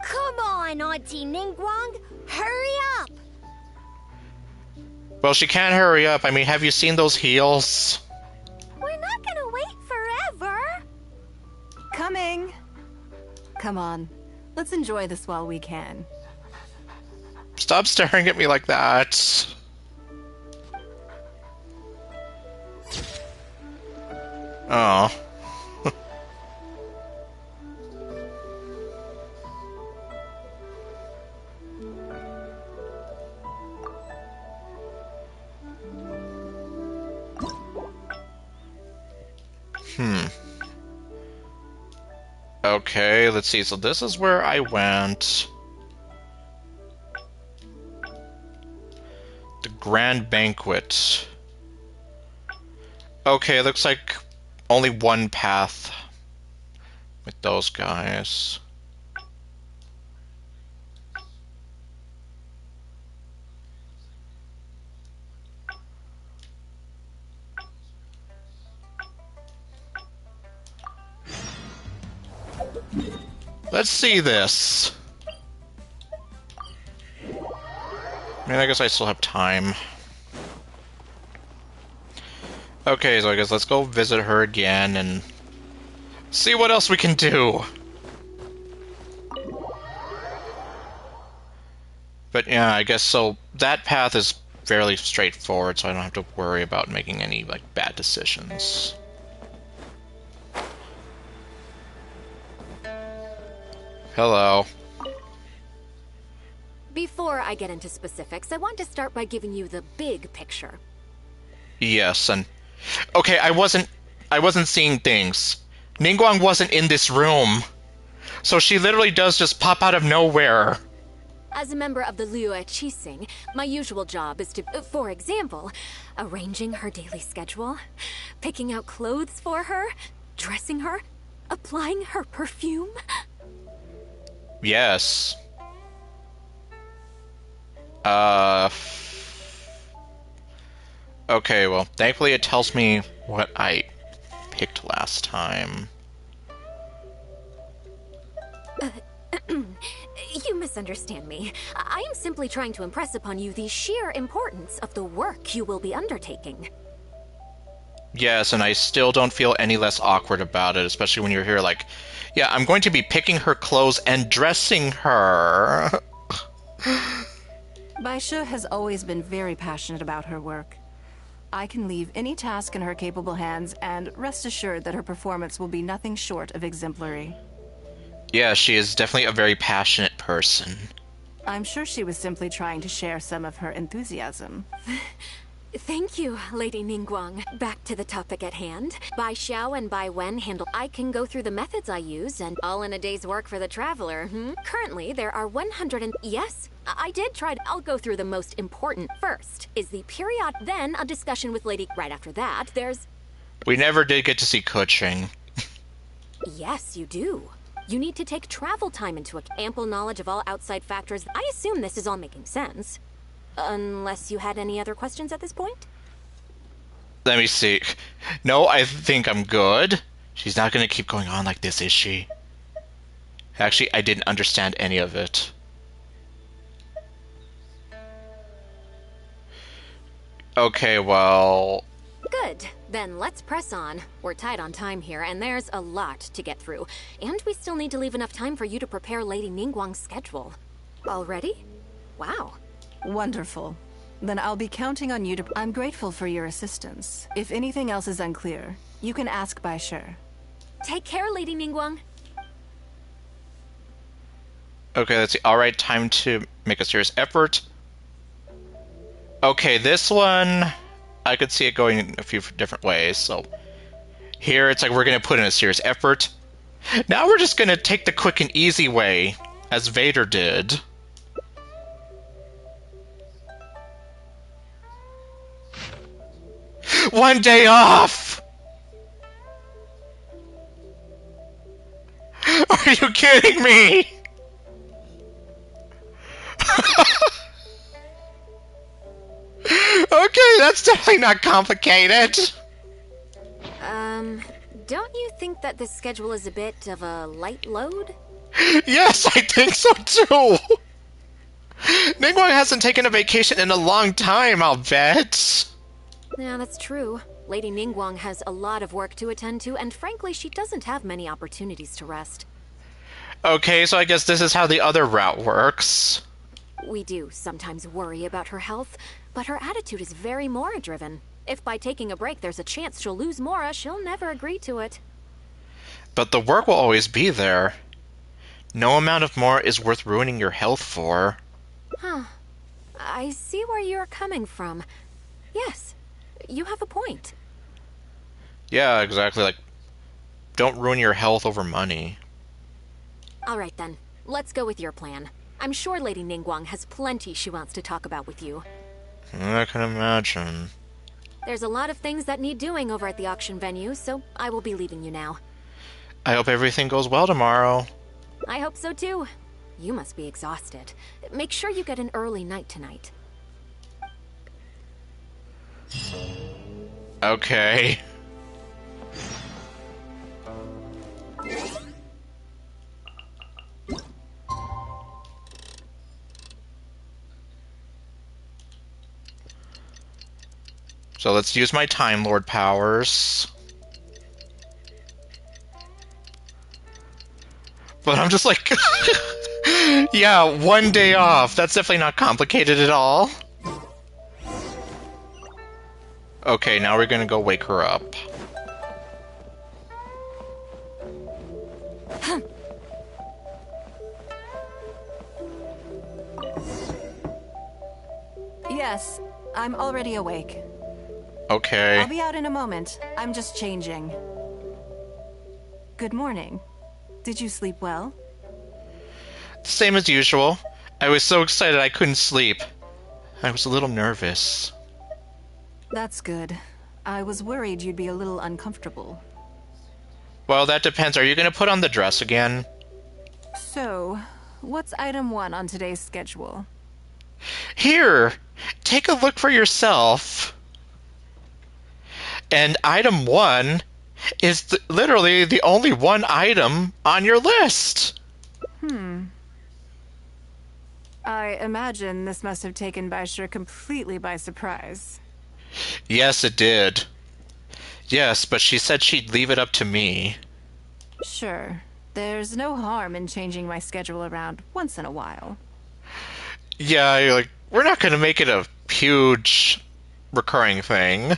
Come on, Auntie Ningguang! Hurry up! Well, she can't hurry up. I mean, have you seen those heels? We're not gonna wait forever! Coming! Come on, let's enjoy this while we can. Stop staring at me like that. Oh. Okay, let's see. So this is where I went. The Grand Banquet. Okay, looks like only one path with those guys. Let's see this. I mean, I guess I still have time. Okay, so I guess let's go visit her again and see what else we can do. But yeah, I guess so that path is fairly straightforward, so I don't have to worry about making any, like, bad decisions. Hello. Before I get into specifics, I want to start by giving you the big picture. Yes, and okay, I wasn't seeing things. Ningguang wasn't in this room. So she literally does just pop out of nowhere. As a member of the Liyue Qixing, my usual job is to, for example, arranging her daily schedule, picking out clothes for her, dressing her, applying her perfume. Yes. Okay, well, thankfully it tells me what I picked last time. You misunderstand me. I am simply trying to impress upon you the sheer importance of the work you will be undertaking. Yes, and I still don't feel any less awkward about it, especially when you're here like, yeah, I'm going to be picking her clothes and dressing her. Baisha has always been very passionate about her work. I can leave any task in her capable hands, and rest assured that her performance will be nothing short of exemplary. Yeah, she is definitely a very passionate person. I'm sure she was simply trying to share some of her enthusiasm. Thank you, Lady Ningguang. Back to the topic at hand. Bai Xiao and Bai Wen handle. I can go through the methods I use, and all in a day's work for the traveler. Currently, there are 100 and... Yes, I did try. I'll go through the most important first. Is the period, then a discussion with Lady... Right after that, there's... We never did get to see Kuching. Yes, you do. You need to take travel time into account. Ample knowledge of all outside factors. I assume this is all making sense. Unless you had any other questions at this point? Let me see. No, I think I'm good. She's not going to keep going on like this, is she? Actually, I didn't understand any of it. Okay, well... Good. Then let's press on. We're tight on time here, and there's a lot to get through. And we still need to leave enough time for you to prepare Lady Ningguang's schedule. Already? Wow. Wonderful. Then I'll be counting on you to... I'm grateful for your assistance. If anything else is unclear, you can ask Baisha. Take care, Lady Ningguang. Okay, let's see. Alright, time to make a serious effort. Okay, this one... I could see it going in a few different ways, so... Here, it's like we're gonna put in a serious effort. Now we're just gonna take the quick and easy way, as Vader did. One day off! Are you kidding me? Okay, that's definitely not complicated. Don't you think that this schedule is a bit of a light load? Yes, I think so too. Ningguang hasn't taken a vacation in a long time, I'll bet. Yeah, that's true. Lady Ningguang has a lot of work to attend to, and frankly, she doesn't have many opportunities to rest. Okay, so I guess this is how the other route works. We do sometimes worry about her health, but her attitude is very Mora-driven. If by taking a break there's a chance she'll lose Mora, she'll never agree to it. But the work will always be there. No amount of Mora is worth ruining your health for. Huh. I see where you're coming from. Yes, you have a point. Yeah, exactly. Like, don't ruin your health over money. All right then, let's go with your plan. I'm sure Lady Ningguang has plenty she wants to talk about with you. I can imagine. There's a lot of things that need doing over at the auction venue, so I will be leaving you now. I hope everything goes well tomorrow. I hope so too. You must be exhausted. Make sure you get an early night tonight. Okay. So let's use my Time Lord powers. But I'm just like, yeah, 1 day off. That's definitely not complicated at all. Okay, now we're gonna go wake her up. Yes, I'm already awake. Okay. I'll be out in a moment. I'm just changing. Good morning. Did you sleep well? Same as usual. I was so excited I couldn't sleep. I was a little nervous. That's good. I was worried you'd be a little uncomfortable. Well, that depends. Are you gonna put on the dress again? So, what's item 1 on today's schedule? Here! Take a look for yourself. And item 1 is literally the only one item on your list. I imagine this must have taken Baisha completely by surprise. Yes, it did. Yes, but she said she'd leave it up to me. Sure. There's no harm in changing my schedule around once in a while. Yeah, like, we're not gonna make it a huge recurring thing.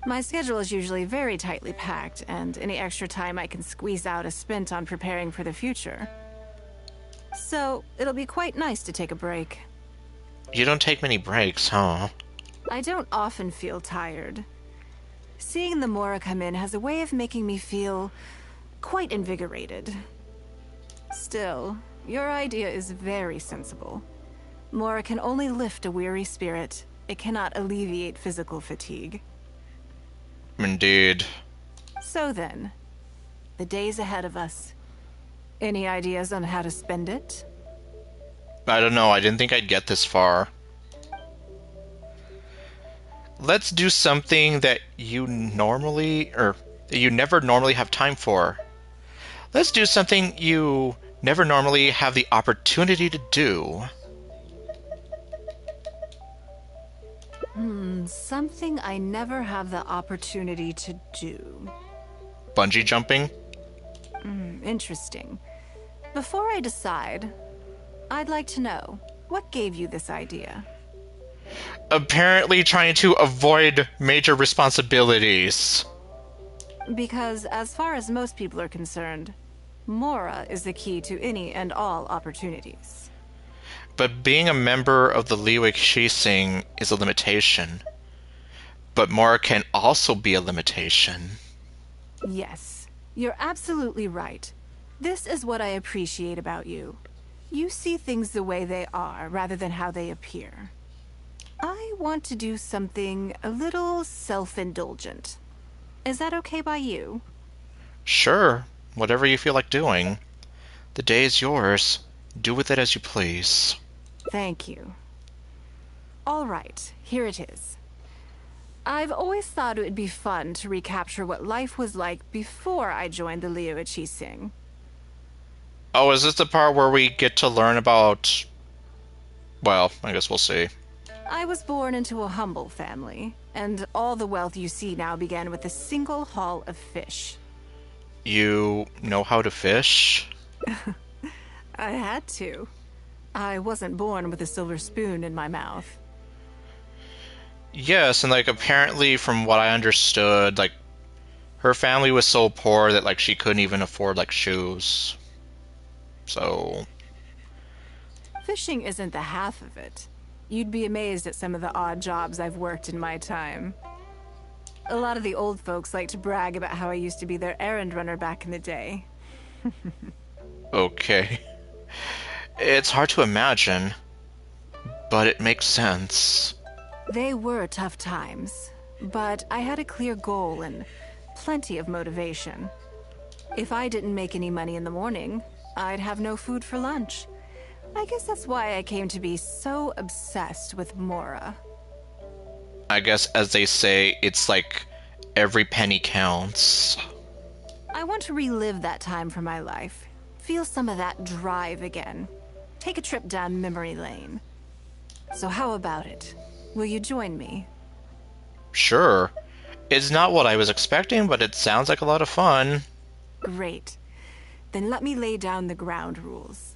My schedule is usually very tightly packed, and any extra time I can squeeze out is spent on preparing for the future. So, it'll be quite nice to take a break. You don't take many breaks, huh? I don't often feel tired. Seeing the Mora come in has a way of making me feel quite invigorated. Still, your idea is very sensible. Mora can only lift a weary spirit. It cannot alleviate physical fatigue. Indeed. So then, the days ahead of us. Any ideas on how to spend it? I don't know. I didn't think I'd get this far. Let's do something that you never normally have time for. Let's do something you never normally have the opportunity to do. Something I never have the opportunity to do. Bungee jumping? Interesting. Before I decide, I'd like to know, what gave you this idea? Apparently trying to avoid major responsibilities. Because as far as most people are concerned, Mora is the key to any and all opportunities. But being a member of the Liwik Shising is a limitation. But more can also be a limitation. Yes, you're absolutely right. This is what I appreciate about you. You see things the way they are, rather than how they appear. I want to do something a little self-indulgent. Is that okay by you? Sure, whatever you feel like doing. The day is yours. Do with it as you please. Thank you. All right, here it is. I've always thought it would be fun to recapture what life was like before I joined the Liu Sing. Oh, is this the part where we get to learn about... Well, I guess we'll see. I was born into a humble family, and all the wealth you see now began with a single haul of fish. You know how to fish? I had to. I wasn't born with a silver spoon in my mouth. Yes, and like apparently from what I understood, like her family was so poor that like she couldn't even afford like shoes. So Fishing isn't the half of it. You'd be amazed at some of the odd jobs I've worked in my time. A lot of the old folks like to brag about how I used to be their errand runner back in the day. Okay. It's hard to imagine, but it makes sense. They were tough times, but I had a clear goal and plenty of motivation. If I didn't make any money in the morning, I'd have no food for lunch. I guess that's why I came to be so obsessed with Mora. I guess, as they say, it's like every penny counts. I want to relive that time for my life. Feel some of that drive again. Take a trip down memory lane. So how about it? Will you join me? Sure. It's not what I was expecting, but it sounds like a lot of fun. Great. Then let me lay down the ground rules.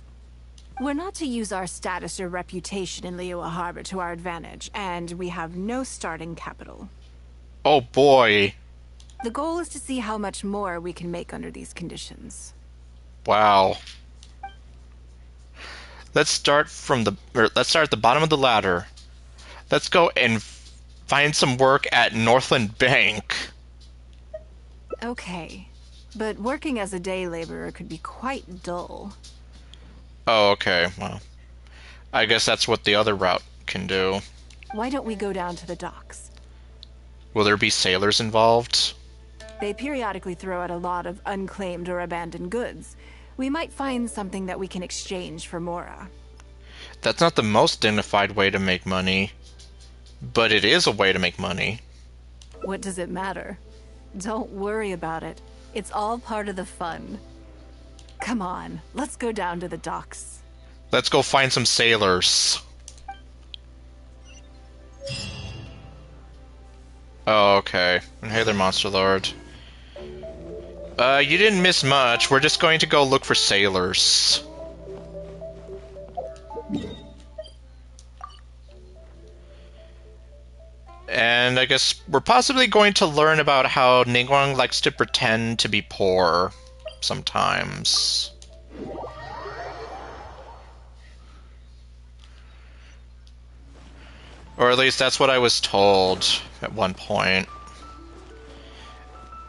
We're not to use our status or reputation in Liyue Harbor to our advantage, and we have no starting capital. Oh boy. The goal is to see how much more we can make under these conditions. Wow. Let's start at the bottom of the ladder. Let's go and find some work at Northland Bank. Okay. But working as a day laborer could be quite dull. Oh, okay. Well, I guess that's what the other route can do. Why don't we go down to the docks? Will there be sailors involved? They periodically throw out a lot of unclaimed or abandoned goods. We might find something that we can exchange for Mora. That's not the most dignified way to make money. But it is a way to make money. What does it matter? Don't worry about it. It's all part of the fun. Come on, let's go down to the docks. Let's go find some sailors. Oh, okay. Hey there, Monster Lord. You didn't miss much. We're just going to go look for sailors. And I guess we're possibly going to learn about how Ningguang likes to pretend to be poor sometimes. Or at least that's what I was told at one point.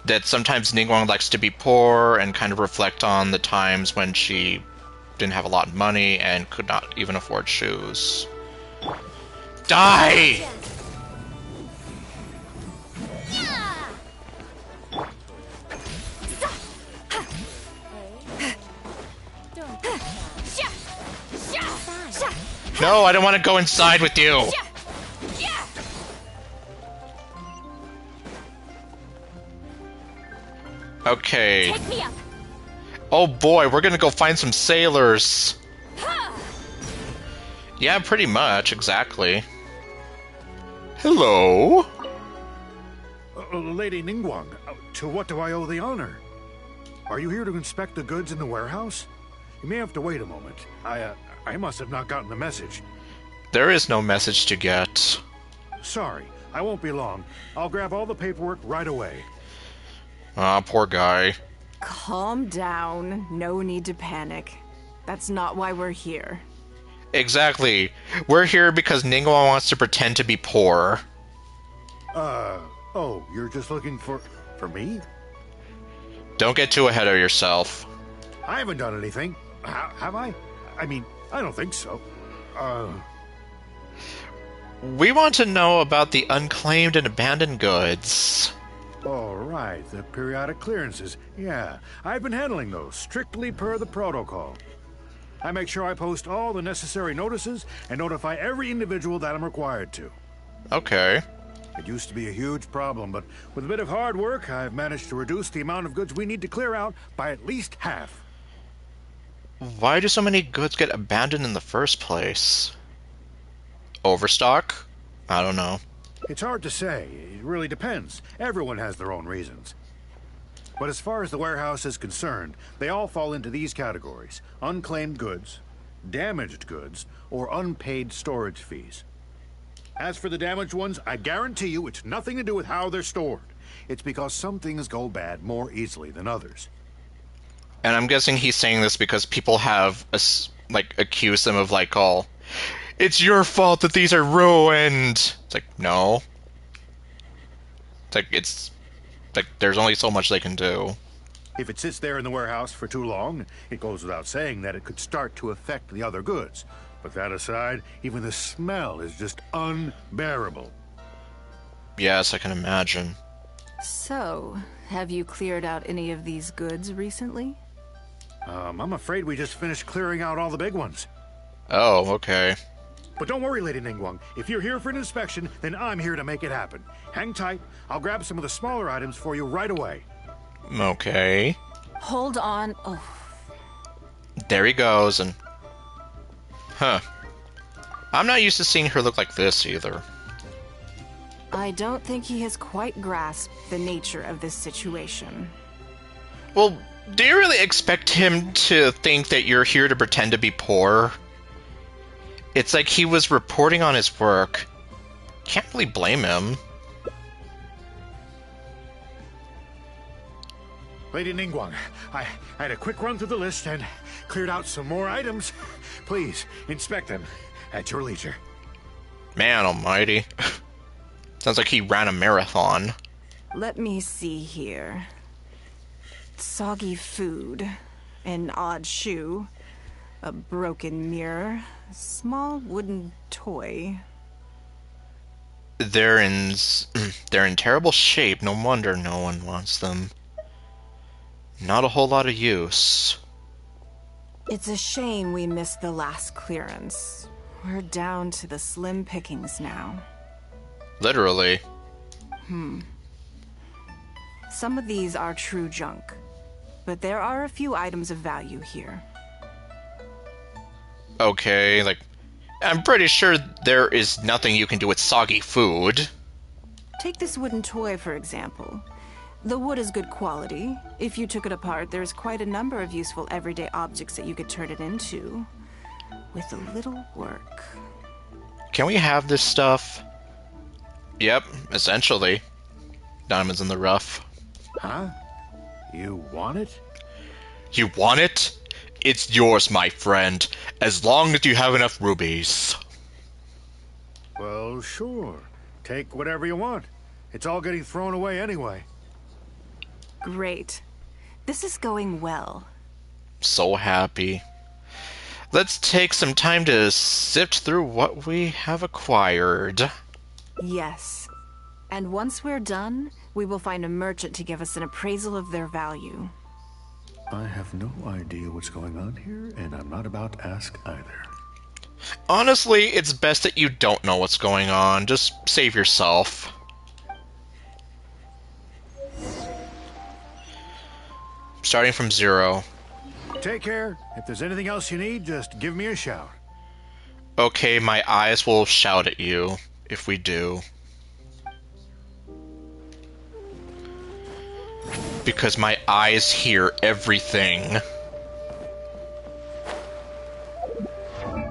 That sometimes Ningguang likes to be poor and kind of reflect on the times when she didn't have a lot of money and could not even afford shoes. Die! No, I don't want to go inside with you! Okay. Take me up. Oh boy, we're gonna go find some sailors. Yeah, pretty much, exactly. Hello? Lady Ningguang, to what do I owe the honor? Are you here to inspect the goods in the warehouse? You may have to wait a moment. I must have not gotten the message. There is no message to get. Sorry, I won't be long. I'll grab all the paperwork right away. Ah, poor guy. Calm down. No need to panic. That's not why we're here. Exactly. We're here because Ningguang wants to pretend to be poor. Oh, you're just looking for me? Don't get too ahead of yourself. I haven't done anything. Have I? I mean, I don't think so. We want to know about the unclaimed and abandoned goods. All right, the periodic clearances. Yeah, I've been handling those, strictly per the protocol. I make sure I post all the necessary notices and notify every individual that I'm required to. Okay. It used to be a huge problem, but with a bit of hard work, I've managed to reduce the amount of goods we need to clear out by at least half. Why do so many goods get abandoned in the first place? Overstock? I don't know. It's hard to say. It really depends. Everyone has their own reasons. But as far as the warehouse is concerned, they all fall into these categories: unclaimed goods, damaged goods, or unpaid storage fees. As for the damaged ones, I guarantee you it's nothing to do with how they're stored. It's because some things go bad more easily than others. And I'm guessing he's saying this because people have accused him of it's your fault that these are ruined. It's like, no. It's like there's only so much they can do. If it sits there in the warehouse for too long, it goes without saying that it could start to affect the other goods. But that aside, even the smell is just unbearable. Yes, I can imagine. So, have you cleared out any of these goods recently? I'm afraid we just finished clearing out all the big ones. Oh, okay. But don't worry, Lady Ningguang. If you're here for an inspection, then I'm here to make it happen. Hang tight. I'll grab some of the smaller items for you right away. Okay. Hold on. Oh, There he goes, and... Huh. I'm not used to seeing her look like this, either. I don't think he has quite grasped the nature of this situation. Well, do you really expect him to think that you're here to pretend to be poor? It's like he was reporting on his work. Can't really blame him. Lady Ningguang, I had a quick run through the list and cleared out some more items. Please, inspect them at your leisure. Man almighty. Sounds like he ran a marathon. Let me see here. Soggy food, an odd shoe, a broken mirror, a small wooden toy. They're in terrible shape. No wonder no one wants them. Not a whole lot of use. It's a shame we missed the last clearance. We're down to the slim pickings now. Literally. Some of these are true junk, but there are a few items of value here. Okay, like, I'm pretty sure there is nothing you can do with soggy food. Take this wooden toy, for example. The wood is good quality. If you took it apart, there's quite a number of useful everyday objects that you could turn it into, with a little work. Can we have this stuff? Yep, essentially. Diamonds in the rough. Huh? You want it? You want it? It's yours, my friend, as long as you have enough rubies. Well, sure. Take whatever you want. It's all getting thrown away anyway. Great. This is going well. So happy. Let's take some time to sift through what we have acquired. Yes. And once we're done, we will find a merchant to give us an appraisal of their value. I have no idea what's going on here, and I'm not about to ask either. Honestly, it's best that you don't know what's going on. Just save yourself. Starting from 0. Take care. If there's anything else you need, just give me a shout. Okay, my eyes will shout at you if we do. Because my eyes hear everything.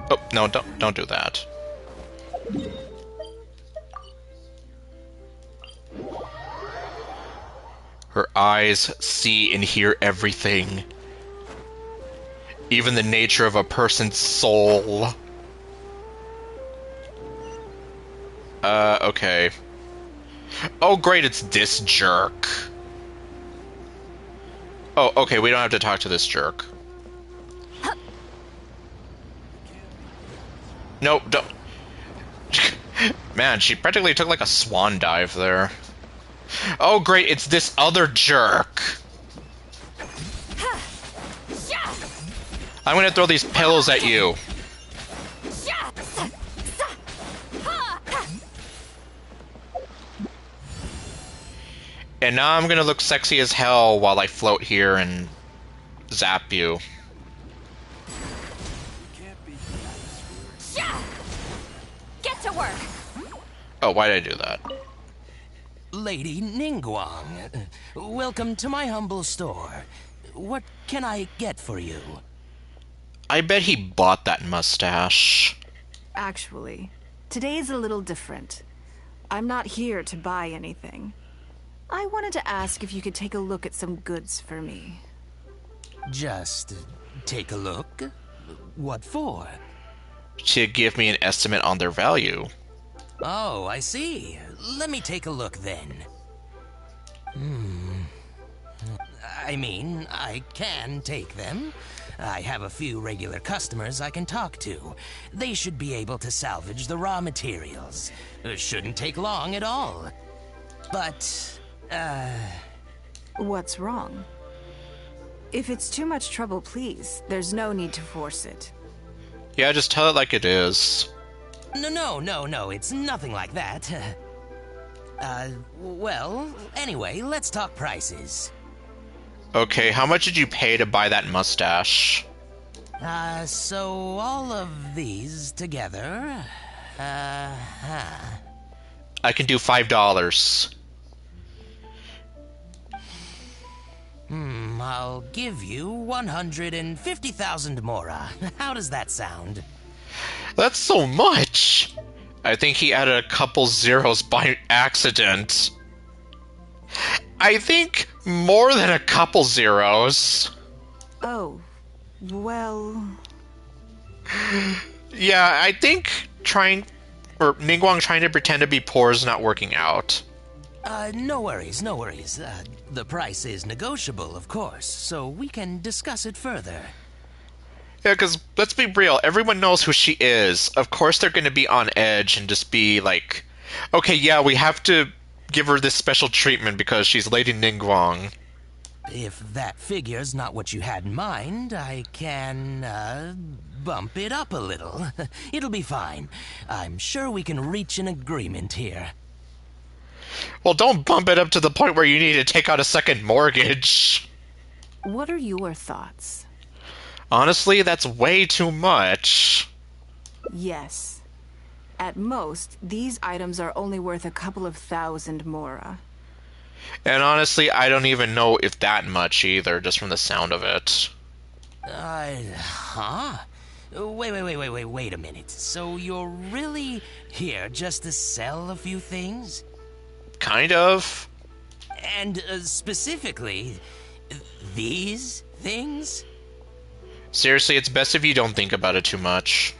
Oh, no, don't do that. Her eyes see and hear everything. Even the nature of a person's soul. Okay. Oh, great, it's this jerk. Oh, okay, we don't have to talk to this jerk. Nope, don't. Man, she practically took like a swan dive there. Oh, great, it's this other jerk. I'm gonna throw these pillows at you. And now I'm gonna look sexy as hell while I float here and zap you. Get to work! Oh, why did I do that? Lady Ningguang, welcome to my humble store. What can I get for you? I bet he bought that mustache. Actually, today is a little different. I'm not here to buy anything. I wanted to ask if you could take a look at some goods for me. Just take a look? What for? To give me an estimate on their value. Oh, I see. Let me take a look then. I mean, I can take them. I have a few regular customers I can talk to. They should be able to salvage the raw materials. It shouldn't take long at all. But, What's wrong? If it's too much trouble, please, there's no need to force it. Yeah, just tell it like it is. No, it's nothing like that. Well, anyway, let's talk prices. Okay, how much did you pay to buy that mustache? So all of these together, I can do $5. I'll give you 150,000 mora. How does that sound? That's so much! I think he added a couple zeros by accident. I think more than a couple zeros. Oh, well... Yeah, I think Ningguang trying to pretend to be poor is not working out. No worries. The price is negotiable, of course, so we can discuss it further. Yeah, because let's be real, everyone knows who she is. Of course they're going to be on edge and just be like, okay, yeah, we have to give her this special treatment because she's Lady Ningguang. If that figure's not what you had in mind, I can, bump it up a little. It'll be fine. I'm sure we can reach an agreement here. Well, don't bump it up to the point where you need to take out a second mortgage. What are your thoughts? Honestly, that's way too much. Yes. At most, these items are only worth a couple of thousand mora. And honestly, I don't even know if that much either, just from the sound of it. Huh? Wait a minute. So you're really here just to sell a few things? Kind of. And specifically, these things? Seriously, it's best if you don't think about it too much.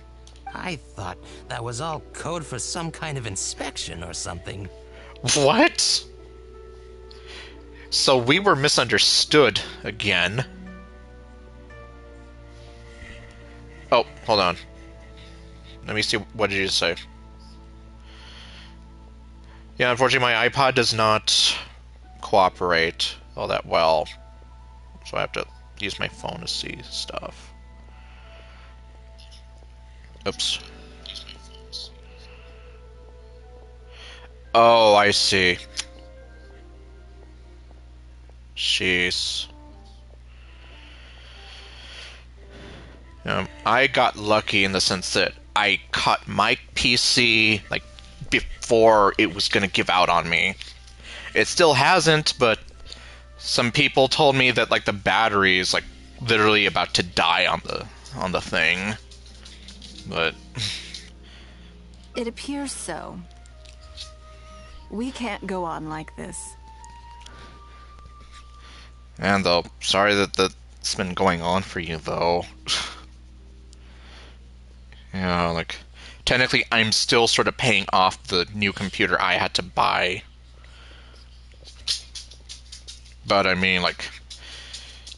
I thought that was all code for some kind of inspection or something. What? So we were misunderstood again. Oh, hold on. Let me see, what did you say? Yeah, unfortunately my iPod does not cooperate all that well. So I have to use my phone to see stuff. Oops. Oh, I see. Jeez. I got lucky in the sense that I caught my PC like before it was gonna give out on me. It still hasn't, but some people told me that like the battery is like literally about to die on the thing. But It appears so. We can't go on like this. and though, sorry that that's been going on for you though. Yeah, like technically I'm still sort of paying off the new computer I had to buy. But I mean, like,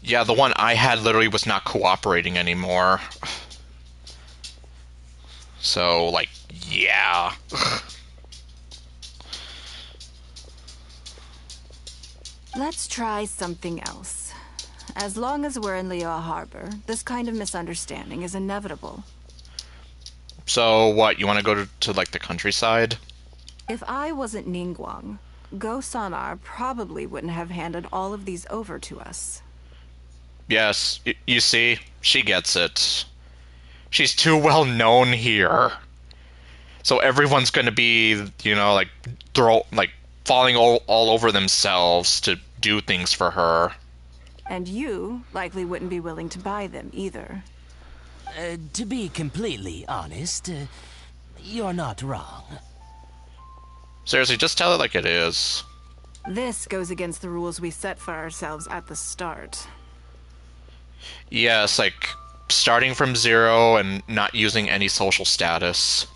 yeah, the one I had literally was not cooperating anymore. So, like, yeah. Let's try something else. As long as we're in Liyue Harbor, this kind of misunderstanding is inevitable. So, what, you want to go to, like, the countryside? If I wasn't Ningguang, Go Sanar probably wouldn't have handed all of these over to us. Yes, you see, she gets it. She's too well known here. So everyone's gonna be, you know, like, falling all over themselves to do things for her. And you likely wouldn't be willing to buy them either. To be completely honest, you're not wrong. Seriously, just tell it like it is. This goes against the rules we set for ourselves at the start. Yes, like, starting from zero and not using any social status.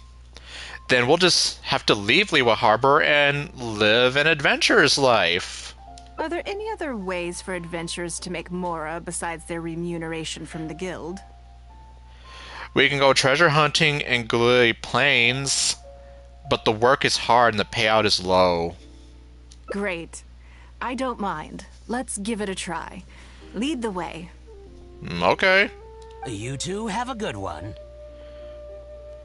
Then we'll just have to leave Liyue Harbor and live an adventurer's life. Are there any other ways for adventurers to make Mora besides their remuneration from the guild? We can go treasure hunting in Gloomy Plains, but the work is hard and the payout is low. Great. I don't mind. Let's give it a try. Lead the way. Okay. You two have a good one.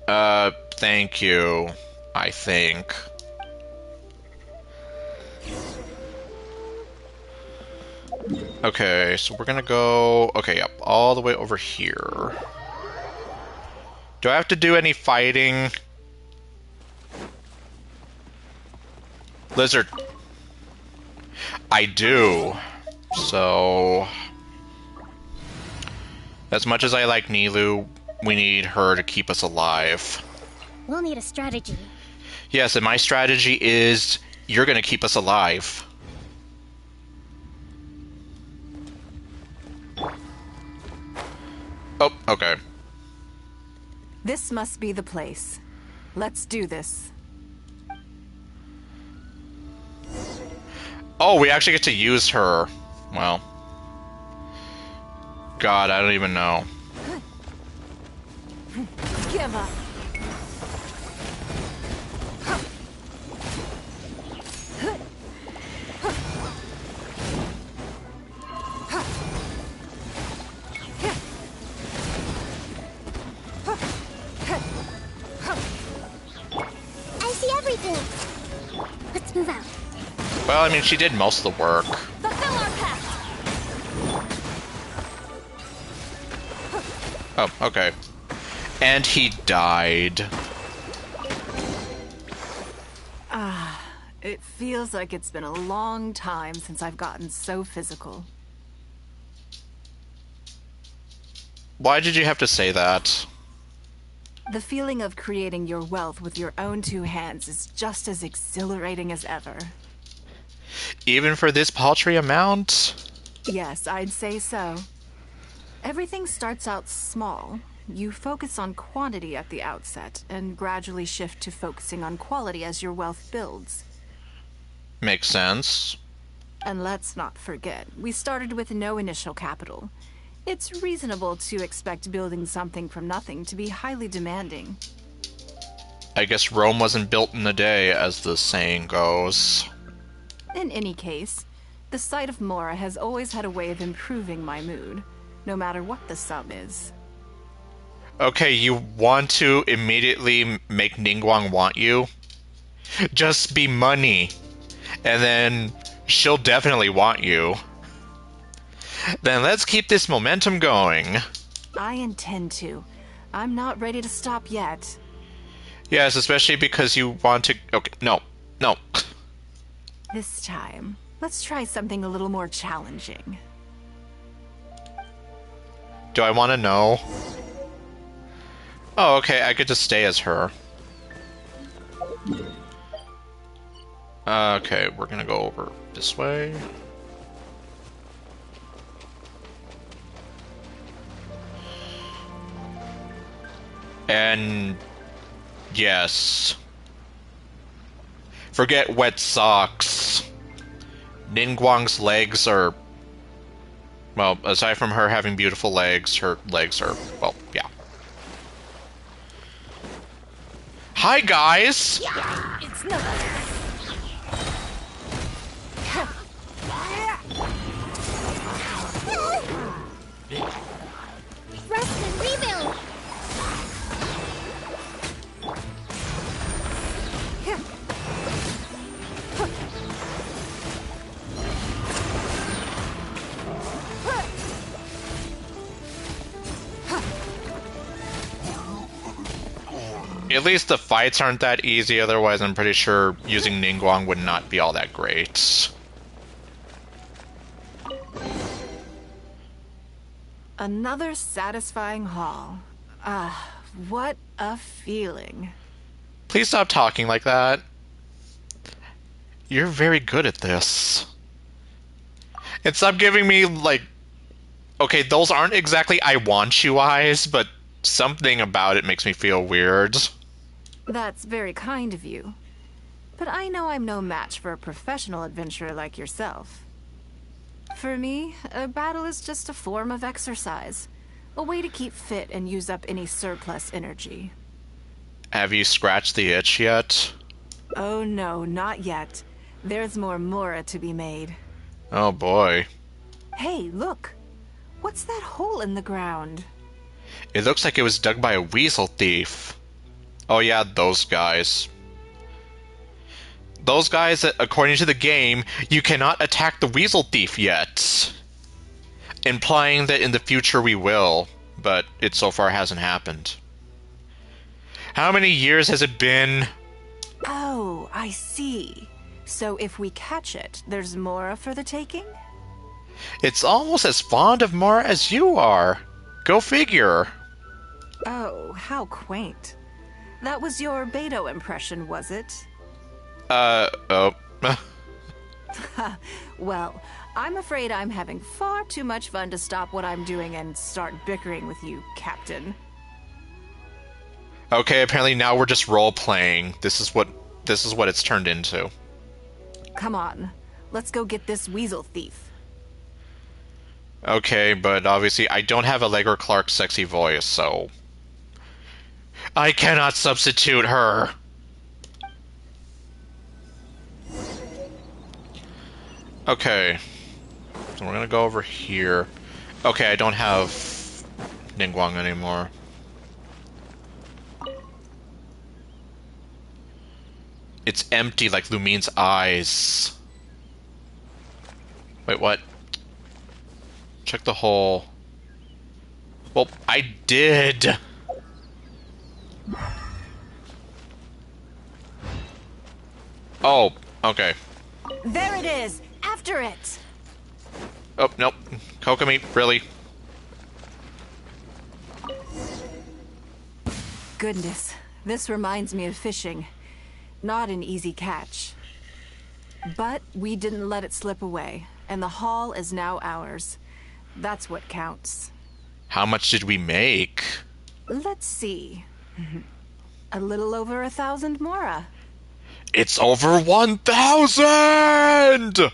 Thank you, I think. Okay, so we're gonna go... Okay, yep, all the way over here. Do I have to do any fighting? Lizard. I do. So... As much as I like Nilu, we need her to keep us alive. We'll need a strategy. Yes, and my strategy is you're gonna keep us alive. Oh, okay. This must be the place. Let's do this. Oh, we actually get to use her. Well. God, I don't even know. Give up. I see everything. Let's move out. Well, I mean, she did most of the work. Fulfill our pact. Oh, okay. And he died. It feels like it's been a long time since I've gotten so physical. Why did you have to say that? The feeling of creating your wealth with your own two hands is just as exhilarating as ever. Even for this paltry amount? Yes, I'd say so. Everything starts out small. You focus on quantity at the outset, and gradually shift to focusing on quality as your wealth builds. Makes sense. And let's not forget, we started with no initial capital. It's reasonable to expect building something from nothing to be highly demanding. I guess Rome wasn't built in a day, as the saying goes. In any case, the sight of Mora has always had a way of improving my mood, no matter what the sum is. Okay, you want to immediately make Ningguang want you? Just be money. And then she'll definitely want you. Then let's keep this momentum going. I intend to. I'm not ready to stop yet. Yes, especially because you want to... Okay, no. This time, let's try something a little more challenging. Do I want to know? Oh, okay, I get to stay as her. Okay, we're gonna go over this way. And... yes. Forget wet socks. Ningguang's legs are... well, aside from her having beautiful legs, her legs are... well, yeah. Hi, guys! It's no... Rest and rebuild. At least the fights aren't that easy, otherwise I'm pretty sure using Ningguang would not be all that great. Another satisfying haul. What a feeling. Please stop talking like that. You're very good at this. And stop giving me, like... okay, those aren't exactly I want you eyes, but something about it makes me feel weird. That's very kind of you. But I know I'm no match for a professional adventurer like yourself. For me, a battle is just a form of exercise. A way to keep fit and use up any surplus energy. Have you scratched the itch yet? Oh no, not yet. There's more Mora to be made. Oh boy. Hey, look! What's that hole in the ground? It looks like it was dug by a weasel thief. Oh yeah, those guys. Those guys, according to the game, you cannot attack the weasel thief yet. Implying that in the future we will, but it so far hasn't happened. How many years has it been? Oh, I see. So if we catch it, there's Mora for the taking? It's almost as fond of Mara as you are. Go figure. Oh, how quaint. That was your Beto impression, was it? Oh. Well, I'm afraid I'm having far too much fun to stop what I'm doing and start bickering with you, Captain. Okay, apparently now we're just role-playing. This is what it's turned into. Come on, let's go get this weasel thief. Okay, but obviously I don't have Allegra Clark's sexy voice, so... I cannot substitute her! Okay. So we're gonna go over here. Okay, I don't have Ningguang anymore. It's empty like Lumine's eyes. Wait, what? Check the hole. Well, I did! Oh, okay. There it is! After it! Oh, nope. Kokomi, really? Goodness, this reminds me of fishing. Not an easy catch. But we didn't let it slip away, and the haul is now ours. That's what counts. How much did we make? Let's see. A little over 1,000 Mora. It's over 1,000!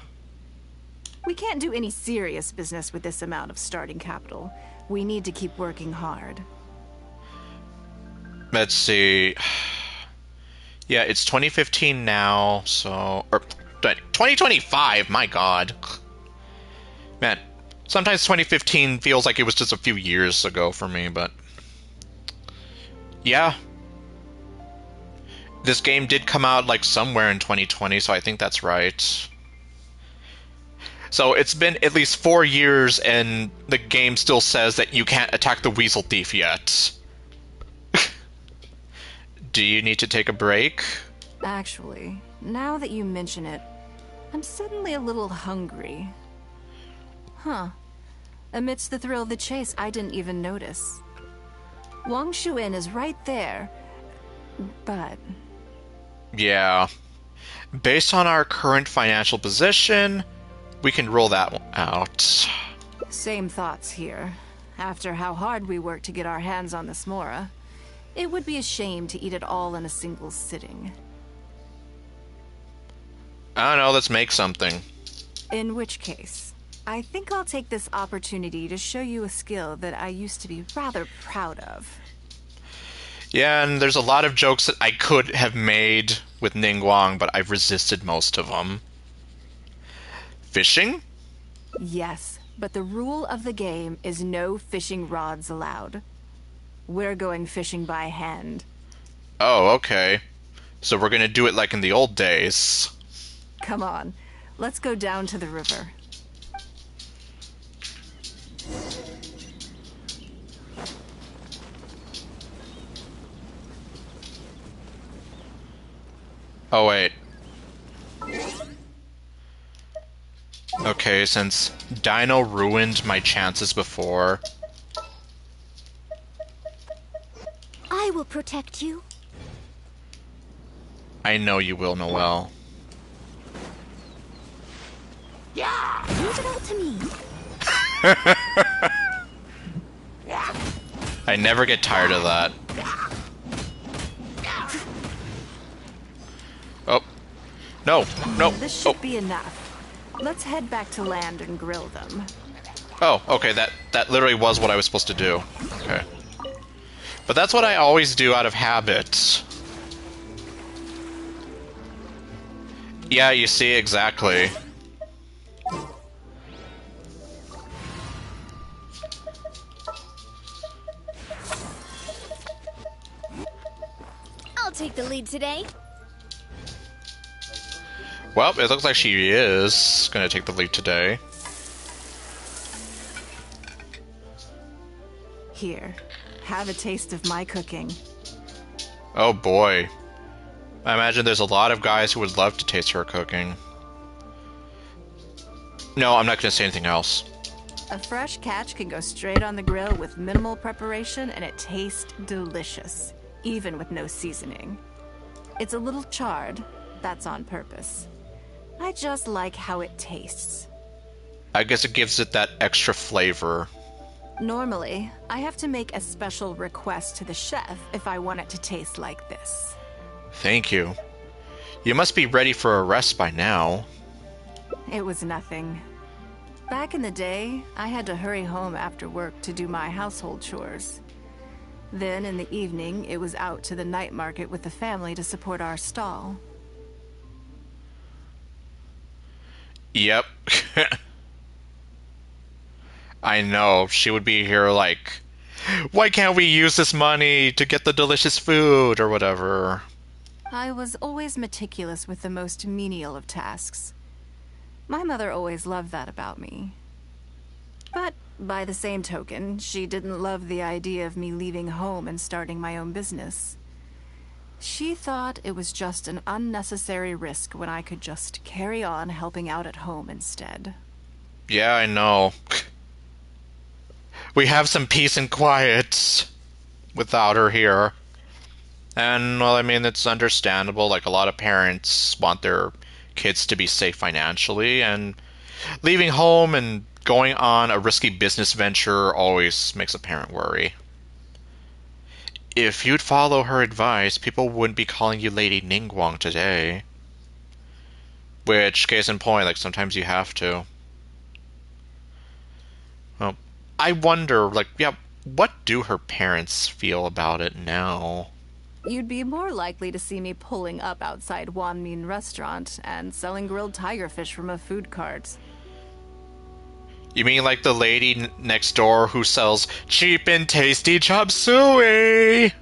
We can't do any serious business with this amount of starting capital. We need to keep working hard. Let's see. Yeah, it's 2015 now, so... Or, 2025, my god. Man, sometimes 2015 feels like it was just a few years ago for me, but... Yeah. This game did come out, like, somewhere in 2020, so I think that's right. So it's been at least 4 years, and the game still says that you can't attack the weasel thief yet. Do you need to take a break? Actually, now that you mention it, I'm suddenly a little hungry. Huh. Amidst the thrill of the chase, I didn't even notice. Wangshu Inn is right there, but... Yeah. Based on our current financial position, we can rule that one out. Same thoughts here. After how hard we worked to get our hands on this Mora, it would be a shame to eat it all in a single sitting. I don't know, let's make something. In which case, I think I'll take this opportunity to show you a skill that I used to be rather proud of. Yeah, and there's a lot of jokes that I could have made with Ningguang, but I've resisted most of them. Fishing? Yes, but the rule of the game is no fishing rods allowed. We're going fishing by hand. Oh, okay. So we're gonna do it like in the old days. Come on, let's go down to the river. Oh, wait. Okay, since Dino ruined my chances before... I will protect you. I know you will, Noelle. Yeah! Leave it all to me. I never get tired of that. Oh. No, no. This should Oh. be enough. Let's head back to land and grill them. Oh, okay, that literally was what I was supposed to do. Okay. But that's what I always do out of habit. Yeah, you see, exactly. I'll take the lead today. Well, it looks like she is gonna take the lead today. Here, have a taste of my cooking. Oh boy. I imagine there's a lot of guys who would love to taste her cooking. No, I'm not gonna say anything else. A fresh catch can go straight on the grill with minimal preparation and it tastes delicious, even with no seasoning. It's a little charred, that's on purpose. I just like how it tastes. I guess it gives it that extra flavor. Normally, I have to make a special request to the chef if I want it to taste like this. Thank you. You must be ready for a rest by now. It was nothing. Back in the day, I had to hurry home after work to do my household chores. Then in the evening, it was out to the night market with the family to support our stall. Yep. I know, she would be here like, why can't we use this money to get the delicious food or whatever? I was always meticulous with the most menial of tasks. My mother always loved that about me. But by the same token, she didn't love the idea of me leaving home and starting my own business. She thought it was just an unnecessary risk when I could just carry on helping out at home instead. Yeah, I know. We have some peace and quiet without her here. And, well, I mean, it's understandable. Like, a lot of parents want their kids to be safe financially, and leaving home and going on a risky business venture always makes a parent worry. If you'd follow her advice, people wouldn't be calling you Lady Ningguang today. Which, case in point, like, sometimes you have to. Well, I wonder, like, yeah, what do her parents feel about it now? You'd be more likely to see me pulling up outside Wanmin restaurant and selling grilled tiger fish from a food cart. You mean like the lady next door who sells cheap and tasty chop suey?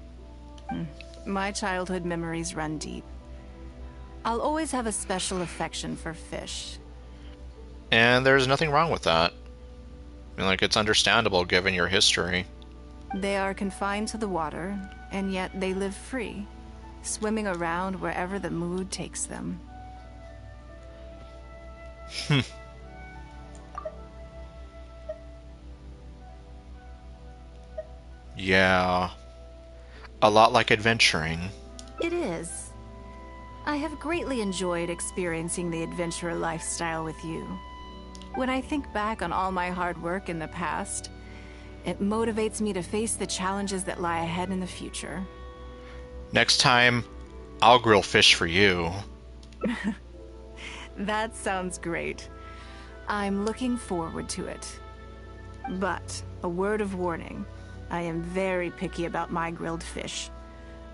My childhood memories run deep. I'll always have a special affection for fish. And there's nothing wrong with that. I mean, like, it's understandable given your history. They are confined to the water, and yet they live free, swimming around wherever the mood takes them. Yeah. A lot like adventuring. It is. I have greatly enjoyed experiencing the adventurer lifestyle with you. When I think back on all my hard work in the past, it motivates me to face the challenges that lie ahead in the future. Next time, I'll grill fish for you. That sounds great. I'm looking forward to it. But, a word of warning. I am very picky about my grilled fish.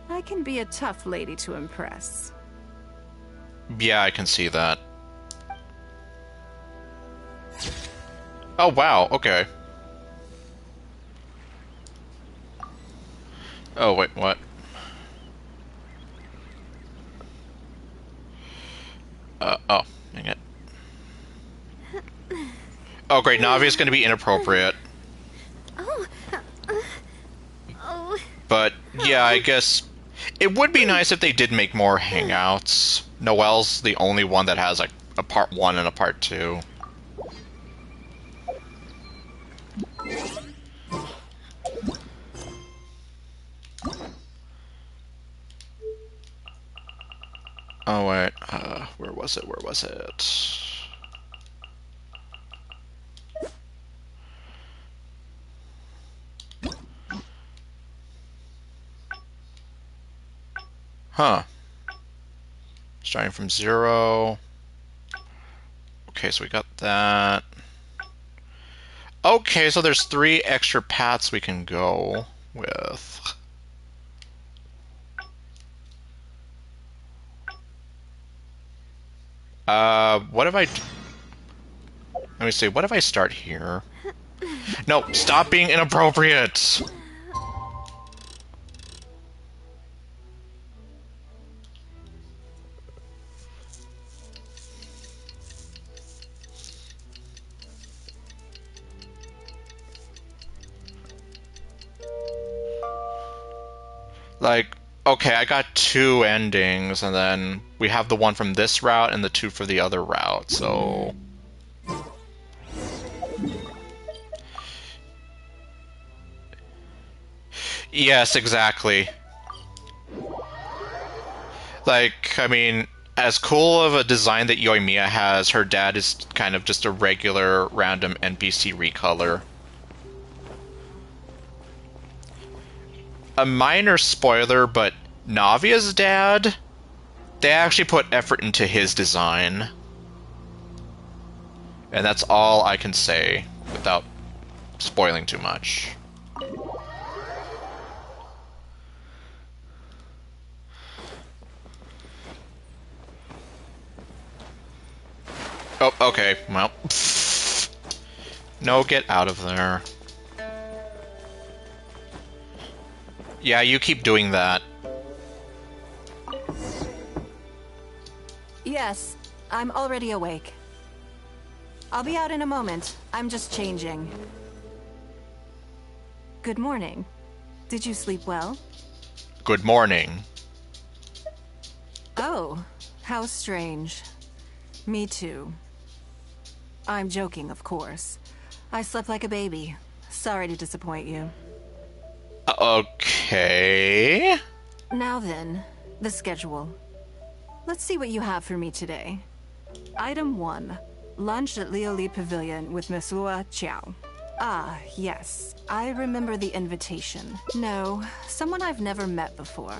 I can be a tough lady to impress. Yeah, I can see that. Oh, wow, okay. Oh, wait, what? Oh, dang it. Oh, great, Navi's gonna be inappropriate. But, yeah, I guess it would be nice if they did make more hangouts. Noelle's the only one that has, like, a part 1 and a part 2. Oh, wait, where was it, where was it? Huh. Starting from 0. Okay, so we got that. Okay, so there's 3 extra paths we can go with. What if I... Let me see, what if I start here? No, stop being inappropriate! Like, okay, I got 2 endings, and then we have the one from this route and the 2 for the other route, so... Yes, exactly. Like, I mean, as cool of a design that Yoimiya has, her dad is kind of just a regular random NPC recolor. A minor spoiler, but Navia's dad, they actually put effort into his design. And that's all I can say without spoiling too much. Oh, okay, well. No, get out of there. Yeah, you keep doing that. Yes, I'm already awake. I'll be out in a moment. I'm just changing. Good morning. Did you sleep well? Good morning. Oh, how strange. Me too. I'm joking, of course. I slept like a baby. Sorry to disappoint you. Okay. Now then, the schedule. Let's see what you have for me today. Item 1. Lunch at Lioli Pavilion with Miss Lua Chiao. Ah, yes. I remember the invitation. No, someone I've never met before.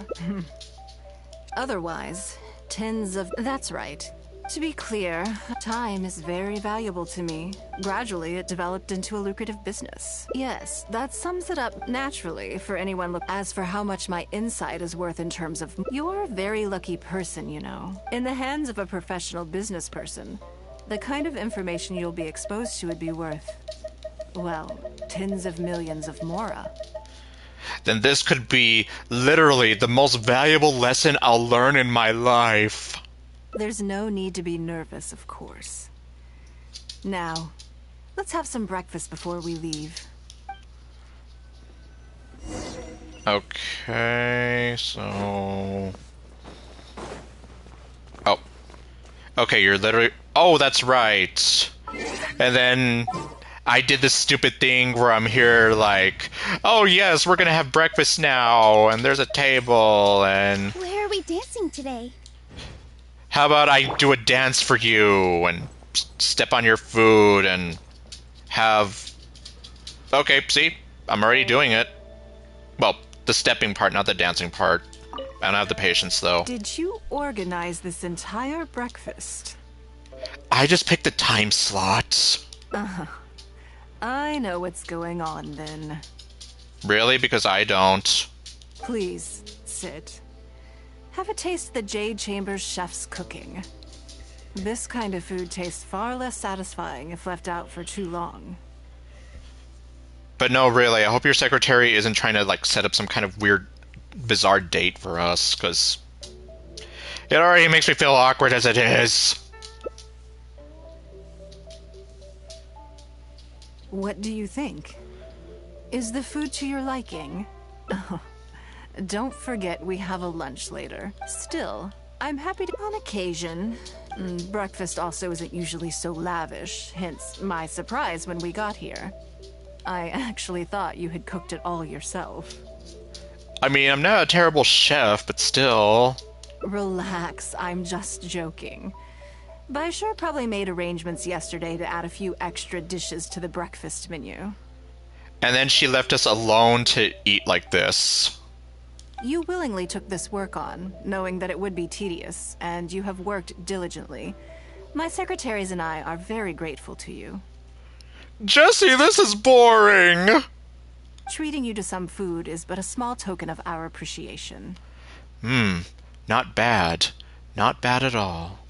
Otherwise, tens of... That's right. To be clear, time is very valuable to me. Gradually, it developed into a lucrative business. Yes, that sums it up naturally for anyone look. As for how much my insight is worth in terms of... You're a very lucky person, you know. In the hands of a professional business person, the kind of information you'll be exposed to would be worth, well, tens of millions of mora. Then this could be literally the most valuable lesson I'll learn in my life. There's no need to be nervous, of course. Now, let's have some breakfast before we leave. Okay, so... Oh. Okay, you're literally... Oh, that's right. And then I did this stupid thing where I'm here like, oh yes, we're gonna have breakfast now, and there's a table, and... Where are we dancing today? How about I do a dance for you, and step on your food, and have... Okay, see? I'm already doing it. Well, the stepping part, not the dancing part. I don't have the patience, though. Did you organize this entire breakfast? I just picked the time slots. I know what's going on, then. Really? Because I don't. Please, sit. Have a taste of the Jade Chamber's chef's cooking. This kind of food tastes far less satisfying if left out for too long. But no, really, I hope your secretary isn't trying to, like, set up some kind of weird, bizarre date for us, because it already makes me feel awkward as it is. What do you think? Is the food to your liking? Oh, don't forget we have a lunch later. Still, I'm happy to on occasion. Breakfast also isn't usually so lavish, hence my surprise when we got here. I actually thought you had cooked it all yourself. I mean, I'm not a terrible chef, but still. Relax, I'm just joking. Baishar probably made arrangements yesterday to add a few extra dishes to the breakfast menu. And then she left us alone to eat like this. You willingly took this work on, knowing that it would be tedious, and you have worked diligently. My secretaries and I are very grateful to you. Jesse, this is boring! Treating you to some food is but a small token of our appreciation. Not bad. Not bad at all.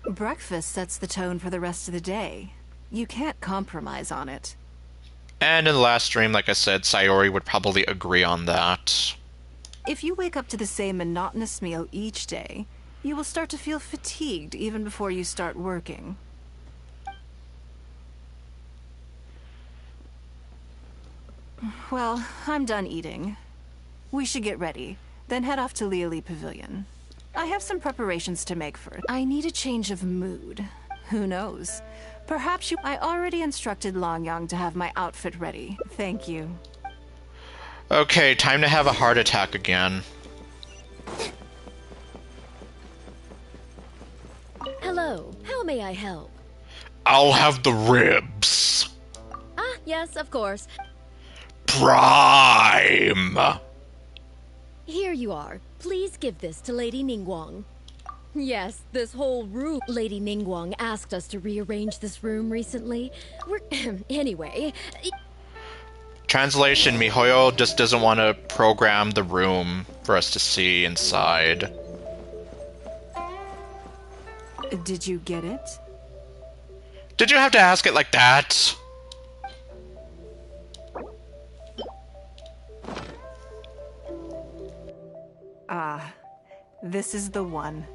Breakfast sets the tone for the rest of the day. You can't compromise on it. And in the last stream, like I said, Sayori would probably agree on that. If you wake up to the same monotonous meal each day, you will start to feel fatigued even before you start working. Well, I'm done eating. We should get ready, then head off to Liali Pavilion. I have some preparations to make first. I need a change of mood. Who knows? Perhaps you... I already instructed Longyang to have my outfit ready. Thank you. Okay, time to have a heart attack again. Hello, how may I help? I'll have the ribs. Ah, yes, of course. Prime! Here you are. Please give this to Lady Ningguang. Yes, this whole room. Lady Ningguang asked us to rearrange this room recently. Anyway... Translation, MiHoYo just doesn't want to program the room for us to see inside. Did you get it? Did you have to ask it like that? Ah, this is the one.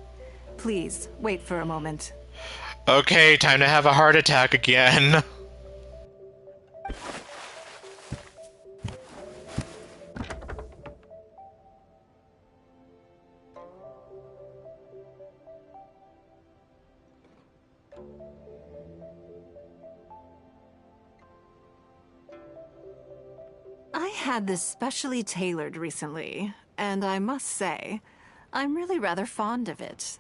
Please, wait for a moment. Okay, time to have a heart attack again. I had this specially tailored recently, and I must say, I'm really rather fond of it.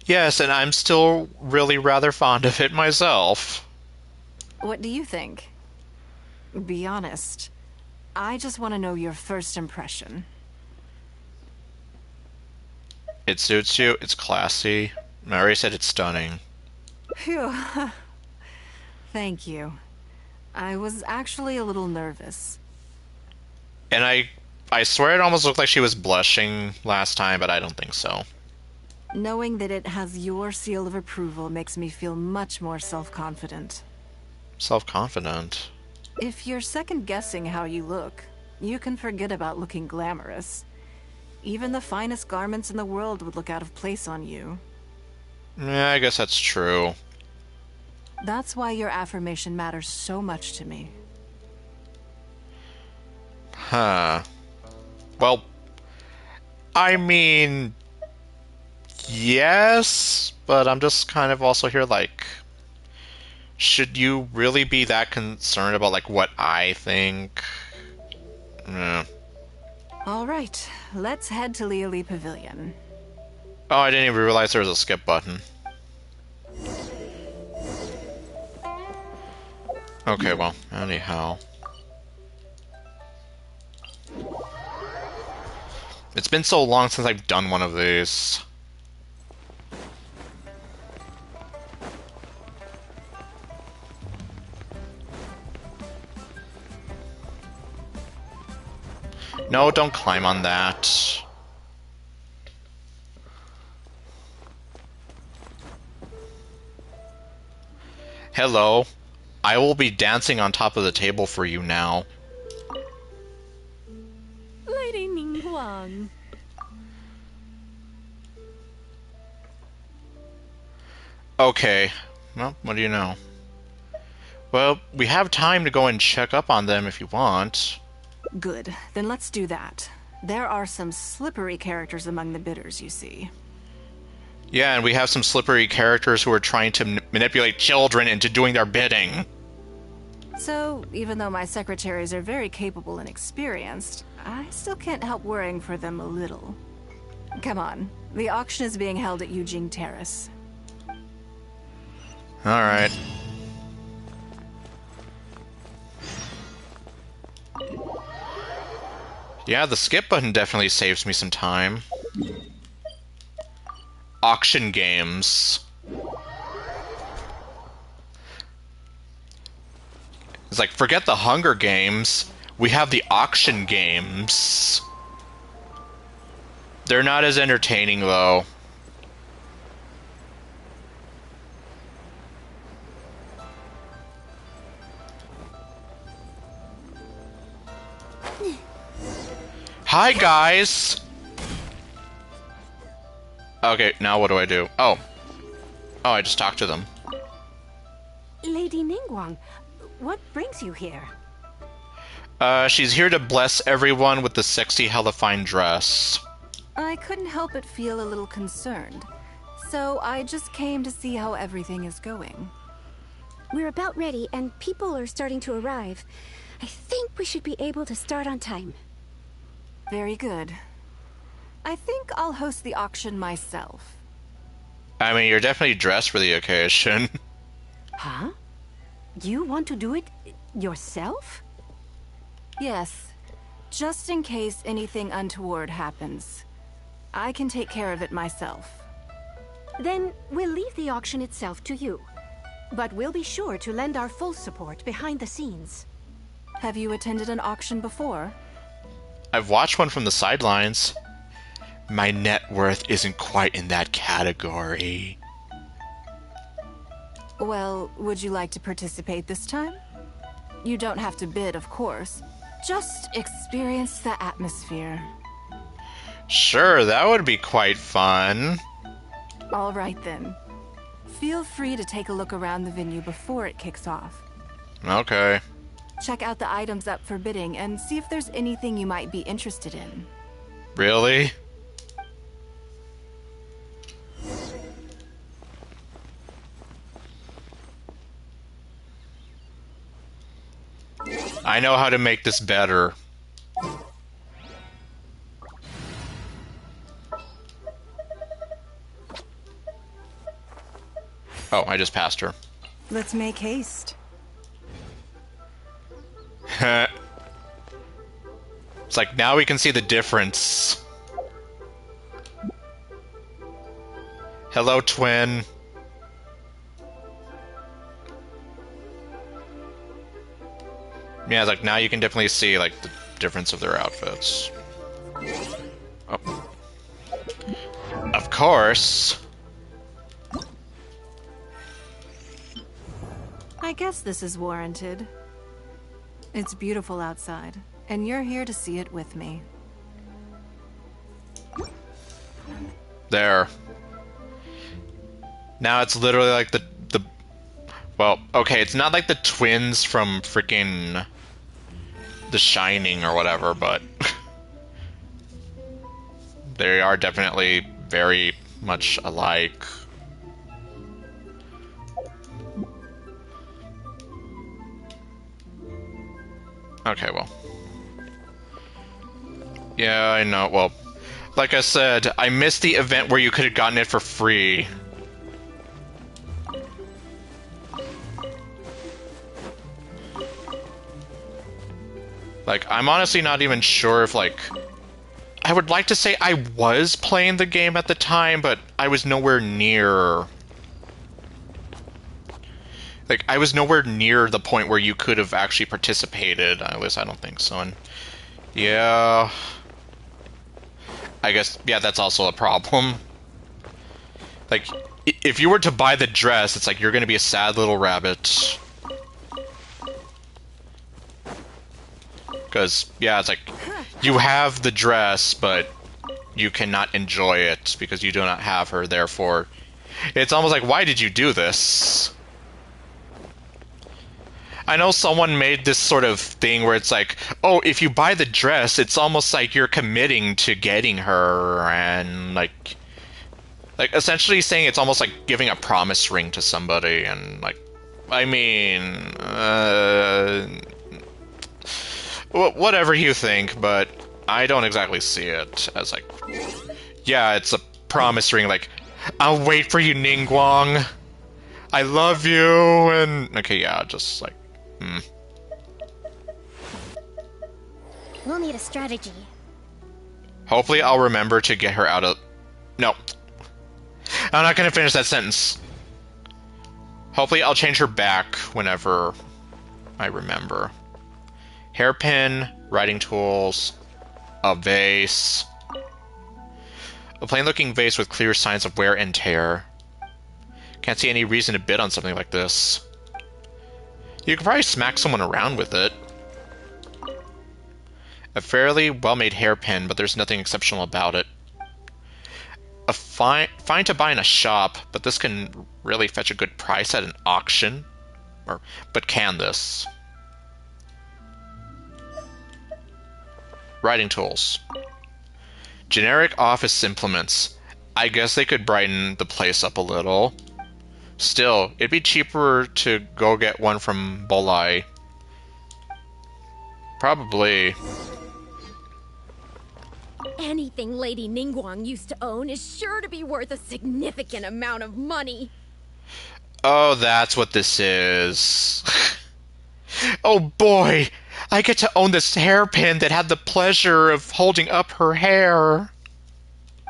Yes, and I'm still really rather fond of it myself. What do you think? Be honest. I just want to know your first impression. It suits you, it's classy. Mary said it's stunning. Phew. Thank you. I was actually a little nervous. And I swear it almost looked like she was blushing last time, but I don't think so. Knowing that it has your seal of approval makes me feel much more self-confident. Self-confident? If you're second-guessing how you look, you can forget about looking glamorous. Even the finest garments in the world would look out of place on you. Yeah, I guess that's true. That's why your affirmation matters so much to me. Huh. Well, I mean, yes, but I'm just kind of also here like, should you really be that concerned about like what I think? Yeah. All right, let's head to Liali Pavilion. Oh, I didn't even realize there was a skip button. Okay, well, anyhow. It's been so long since I've done one of these. No, don't climb on that. Hello. I will be dancing on top of the table for you now. Lady Ningguang. Okay. Well, what do you know? Well, we have time to go and check up on them if you want. Good, then let's do that. There are some slippery characters among the bidders, you see. Yeah, and we have some slippery characters who are trying to manipulate children into doing their bidding. So, even though my secretaries are very capable and experienced, I still can't help worrying for them a little. Come on, the auction is being held at Eugene Terrace. Alright. Yeah, the skip button definitely saves me some time. Auction games. It's like, forget the Hunger Games. We have the auction games. They're not as entertaining, though. Hi, guys! Okay, now what do I do? Oh. Oh, I just talked to them. Lady Ningguang, what brings you here? She's here to bless everyone with the sexy hella fine dress. I couldn't help but feel a little concerned, so I just came to see how everything is going. We're about ready, and people are starting to arrive. I think we should be able to start on time. Very good. I think I'll host the auction myself. I mean, you're definitely dressed for the occasion. Huh? You want to do it yourself? Yes, just in case anything untoward happens. I can take care of it myself. Then we'll leave the auction itself to you. But we'll be sure to lend our full support behind the scenes. Have you attended an auction before? I've watched one from the sidelines. My net worth isn't quite in that category. Well, would you like to participate this time? You don't have to bid, of course. Just experience the atmosphere. Sure, that would be quite fun. All right then. Feel free to take a look around the venue before it kicks off. Okay. Check out the items up for bidding and see if there's anything you might be interested in. Really? I know how to make this better. Oh, I just passed her. Let's make haste. It's like, now we can see the difference. Hello, twin. Yeah, it's like, now you can definitely see, like, the difference of their outfits. Oh. Of course. I guess this is warranted. It's beautiful outside, and you're here to see it with me. There. Now it's literally like the well, okay, it's not like the twins from freaking The Shining or whatever, but they are definitely very much alike. Okay, well. Yeah, I know. Well, like I said, I missed the event where you could have gotten it for free. Like, I'm honestly not even sure if, like... I would like to say I was playing the game at the time, but I was nowhere near... Like, I was nowhere near the point where you could have actually participated. At least I don't think so. And yeah... I guess, yeah, that's also a problem. Like, if you were to buy the dress, it's like you're gonna be a sad little rabbit. Because, yeah, it's like, you have the dress, but you cannot enjoy it because you do not have her, therefore... It's almost like, why did you do this? I know someone made this sort of thing where it's like, oh, if you buy the dress, it's almost like you're committing to getting her, and, like essentially saying it's almost like giving a promise ring to somebody, and, like, I mean, whatever you think, but I don't exactly see it as, like, yeah, it's a promise ring, like, I'll wait for you, Ningguang. I love you, and, okay, yeah, just, like, We'll need a strategy. Hopefully I'll remember to get her out of... No. I'm not gonna finish that sentence. Hopefully I'll change her back whenever I remember. Hairpin, writing tools, a vase. A plain-looking vase with clear signs of wear and tear. Can't see any reason to bid on something like this. You could probably smack someone around with it. A fairly well-made hairpin, but there's nothing exceptional about it. A fine to buy in a shop, but this can really fetch a good price at an auction. But can this? Writing tools. Generic office implements. I guess they could brighten the place up a little. Still, it'd be cheaper to go get one from Bolai. Probably. Anything Lady Ningguang used to own is sure to be worth a significant amount of money. Oh, that's what this is. Oh boy! I get to own this hairpin that had the pleasure of holding up her hair.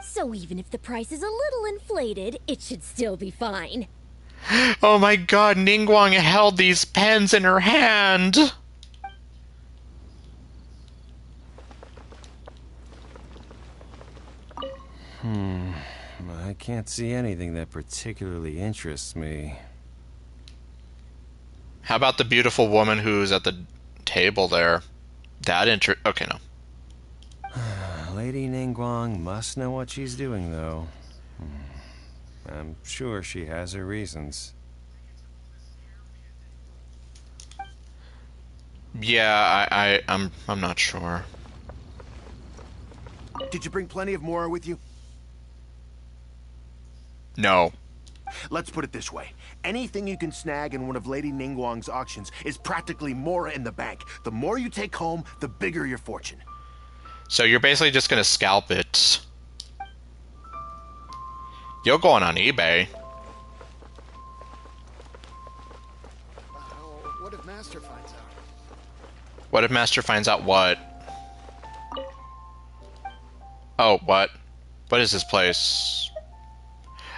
So even if the price is a little inflated, it should still be fine. Oh my god, Ningguang held these pens in her hand! I can't see anything that particularly interests me. How about the beautiful woman who's at the table there? Okay, no. Lady Ningguang must know what she's doing, though. I'm sure she has her reasons. Yeah, I'm not sure. Did you bring plenty of Mora with you? No. Let's put it this way. Anything you can snag in one of Lady Ningguang's auctions is practically Mora in the bank. The more you take home, the bigger your fortune. So you're basically just gonna scalp it. You're going on eBay. What if Master finds out? What if Master finds out what? Oh, what? What is this place?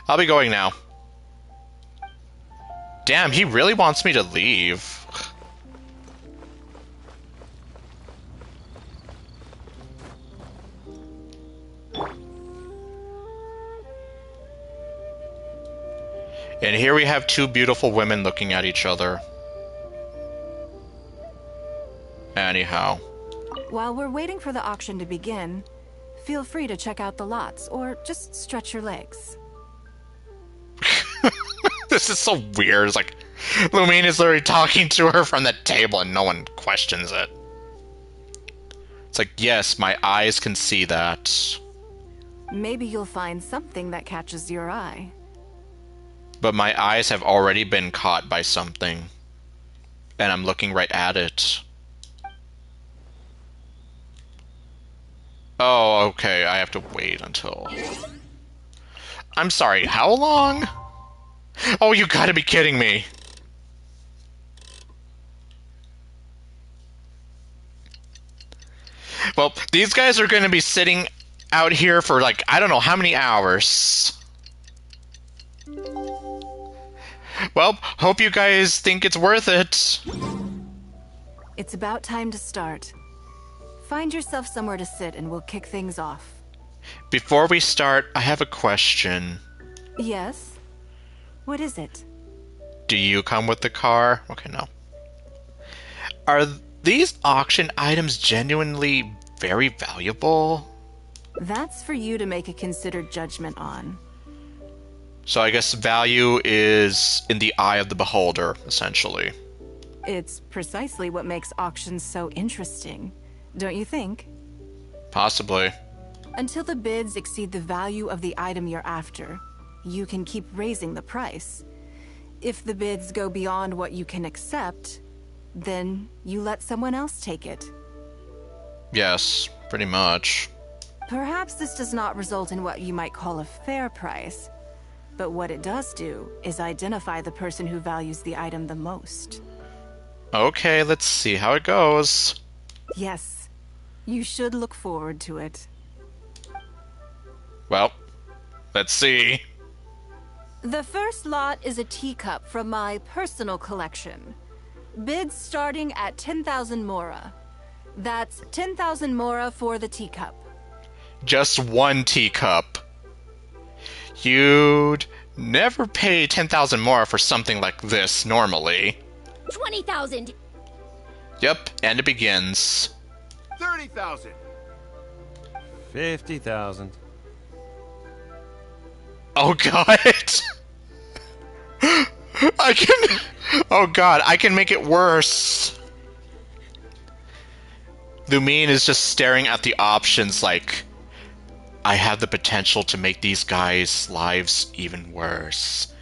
I'll be going now. Damn, he really wants me to leave. And here we have two beautiful women looking at each other. Anyhow. While we're waiting for the auction to begin, feel free to check out the lots, or just stretch your legs. This is so weird. It's like, Lumine is literally talking to her from the table and no one questions it. It's like, yes, my eyes can see that. Maybe you'll find something that catches your eye. But my eyes have already been caught by something. And I'm looking right at it. Oh, okay, I have to wait until... I'm sorry, how long? Oh, you gotta be kidding me. Well, these guys are gonna be sitting out here for like, I don't know how many hours. Well, hope you guys think it's worth it. It's about time to start. Find yourself somewhere to sit and we'll kick things off. Before we start, I have a question. Yes? What is it? Do you come with the car? Okay, no. Are these auction items genuinely very valuable? That's for you to make a considered judgment on. So I guess value is in the eye of the beholder, essentially. It's precisely what makes auctions so interesting, don't you think? Possibly. Until the bids exceed the value of the item you're after, you can keep raising the price. If the bids go beyond what you can accept, then you let someone else take it. Yes, pretty much. Perhaps this does not result in what you might call a fair price, but what it does do is identify the person who values the item the most. Okay, let's see how it goes. Yes, you should look forward to it. Well, let's see. The first lot is a teacup from my personal collection. Bids starting at 10,000 mora. That's 10,000 mora for the teacup. Just one teacup. You'd never pay 10,000 more for something like this normally. 20,000. Yep, and it begins. 30,000. 50,000. Oh god. Oh god, I can make it worse. Lumine is just staring at the options like, I have the potential to make these guys' lives even worse.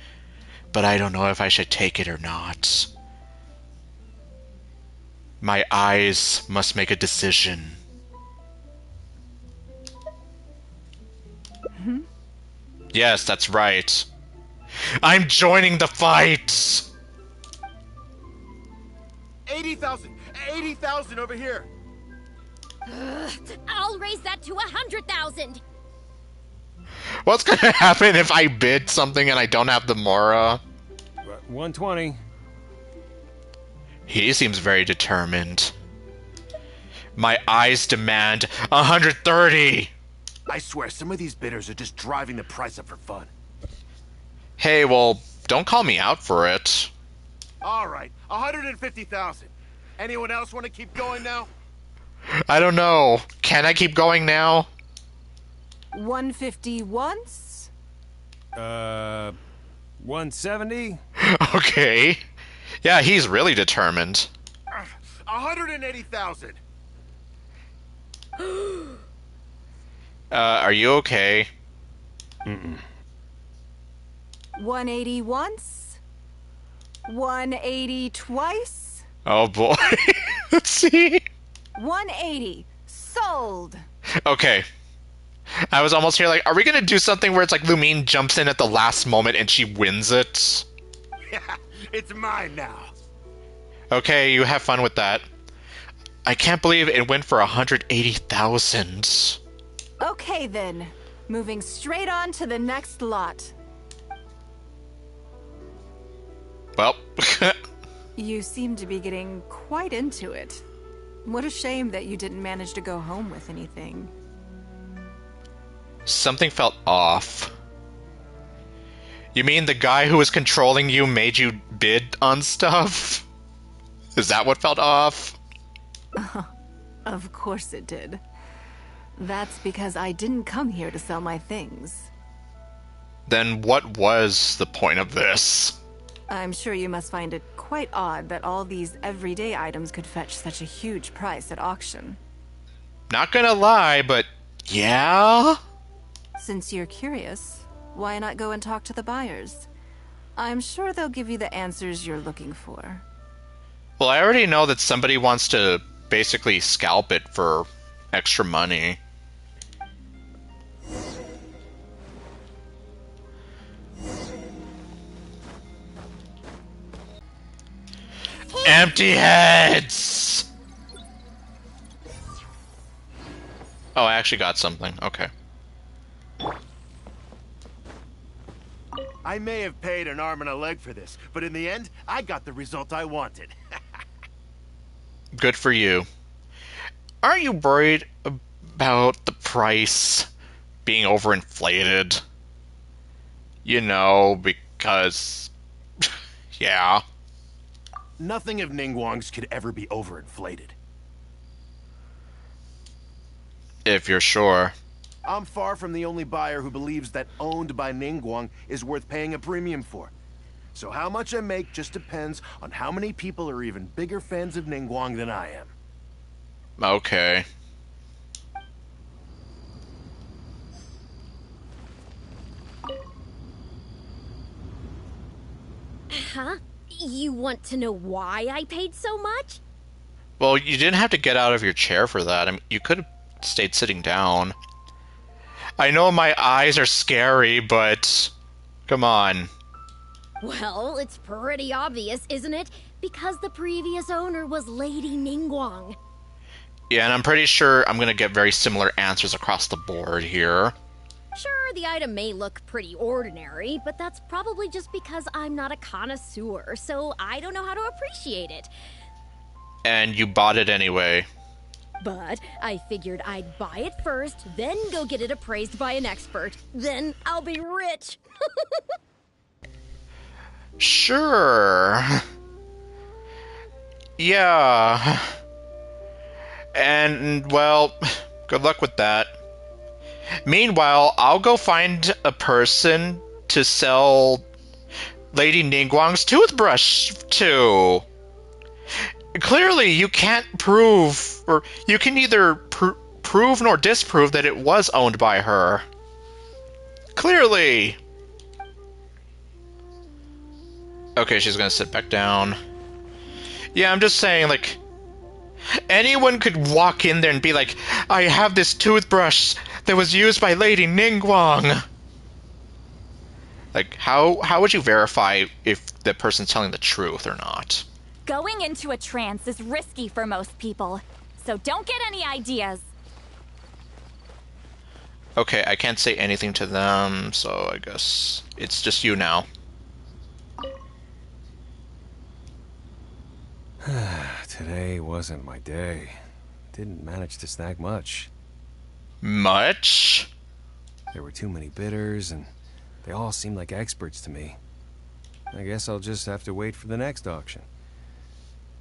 But I don't know if I should take it or not. My eyes must make a decision. Yes, that's right. I'm joining the fight! 80,000! 80,000 over here! I'll raise that to 100,000. What's gonna happen if I bid something and I don't have the Mora? 120. He seems very determined. My eyes demand 130! I swear, some of these bidders are just driving the price up for fun. Hey, well, don't call me out for it. All right, 150,000. Anyone else want to keep going now? I don't know. Can I keep going now? 150 once? 170? Okay. Yeah, he's really determined. 180,000. Are you okay? 180 once? 180 twice? Oh boy. Let's see. 180. Sold. Okay. I was almost here like, are we gonna do something where it's like Lumine jumps in at the last moment and she wins it? Yeah, it's mine now. Okay, you have fun with that. I can't believe it went for 180,000. Okay then. Moving straight on to the next lot. Well, You seem to be getting quite into it. What a shame that you didn't manage to go home with anything. something felt off. You mean the guy who was controlling you made you bid on stuff? Is that what felt off? Of course it did. That's because I didn't come here to sell my things. Then what was the point of this? I'm sure you must find it quite odd that all these everyday items could fetch such a huge price at auction. Not gonna lie, but yeah? Since you're curious, why not go and talk to the buyers? I'm sure they'll give you the answers you're looking for. Well, I already know that somebody wants to basically scalp it for extra money. Empty heads! Oh, I actually got something. Okay. I may have paid an arm and a leg for this, but in the end, I got the result I wanted. Good for you. Aren't you worried about the price being overinflated? You know, because... yeah. Nothing of Ningguang's could ever be overinflated. If you're sure. I'm far from the only buyer who believes that owned by Ningguang is worth paying a premium for. So how much I make just depends on how many people are even bigger fans of Ningguang than I am. Okay. Huh? You want to know why I paid so much? Well, you didn't have to get out of your chair for that. I mean, you could have stayed sitting down. I know my eyes are scary, but... come on. Well, it's pretty obvious, isn't it? Because the previous owner was Lady Ningguang. Yeah, and I'm pretty sure I'm gonna get very similar answers across the board here. Sure, Sure, the item may look pretty ordinary, but that's probably just because I'm not a connoisseur, so I don't know how to appreciate it. And you bought it anyway. But I figured I'd buy it first, then go get it appraised by an expert. Then I'll be rich. Sure. Yeah. And, well, good luck with that. Meanwhile, I'll go find a person to sell Lady Ningguang's toothbrush to. Clearly, you can't prove, or you can neither prove nor disprove that it was owned by her. Clearly. Okay, she's gonna sit back down. Yeah, I'm just saying, like, anyone could walk in there and be like, I have this toothbrush that was used by Lady Ningguang. Like, how would you verify if the person's telling the truth or not? Going into a trance is risky for most people, so don't get any ideas. Okay, I can't say anything to them, so I guess it's just you now. Today wasn't my day. Didn't manage to snag much. Much? There were too many bidders, and they all seemed like experts to me. I guess I'll just have to wait for the next auction.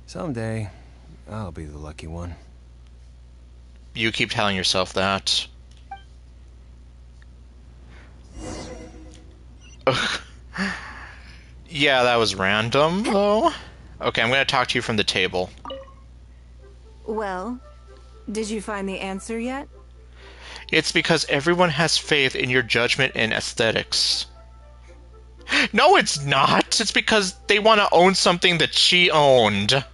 Someday, I'll be the lucky one. You keep telling yourself that. Ugh. Yeah, that was random, though. Okay, I'm gonna talk to you from the table. Well, did you find the answer yet? It's because everyone has faith in your judgment and aesthetics. No, it's not! It's because they want to own something that she owned.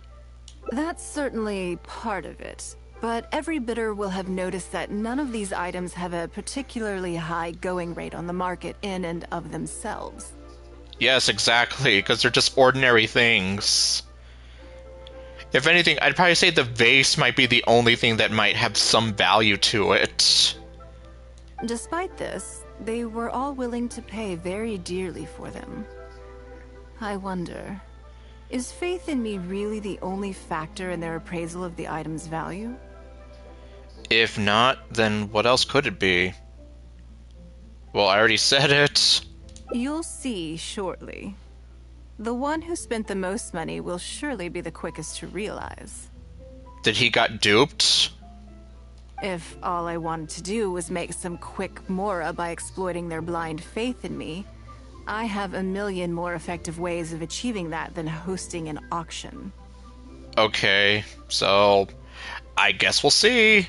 That's certainly part of it. But every bidder will have noticed that none of these items have a particularly high going rate on the market in and of themselves. Yes, exactly, because they're just ordinary things. If anything, I'd probably say the vase might be the only thing that might have some value to it. Despite this, they were all willing to pay very dearly for them. I wonder, is faith in me really the only factor in their appraisal of the item's value? If not, then what else could it be? Well, I already said it. You'll see shortly. The one who spent the most money will surely be the quickest to realize. That he got duped? If all I wanted to do was make some quick mora by exploiting their blind faith in me, I have a million more effective ways of achieving that than hosting an auction. Okay, so I guess we'll see.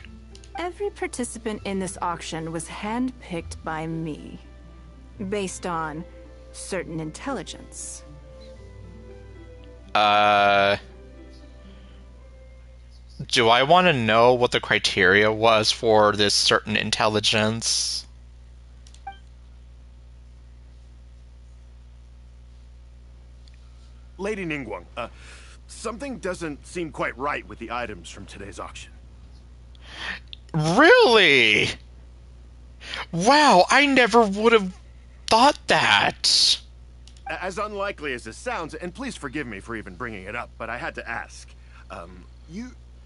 Every participant in this auction was handpicked by me, based on certain intelligence. Do I want to know what the criteria was for this certain intelligence? Lady Ningguang, something doesn't seem quite right with the items from today's auction. Really? Wow, I never would have thought that. As unlikely as this sounds, and please forgive me for even bringing it up, but I had to ask.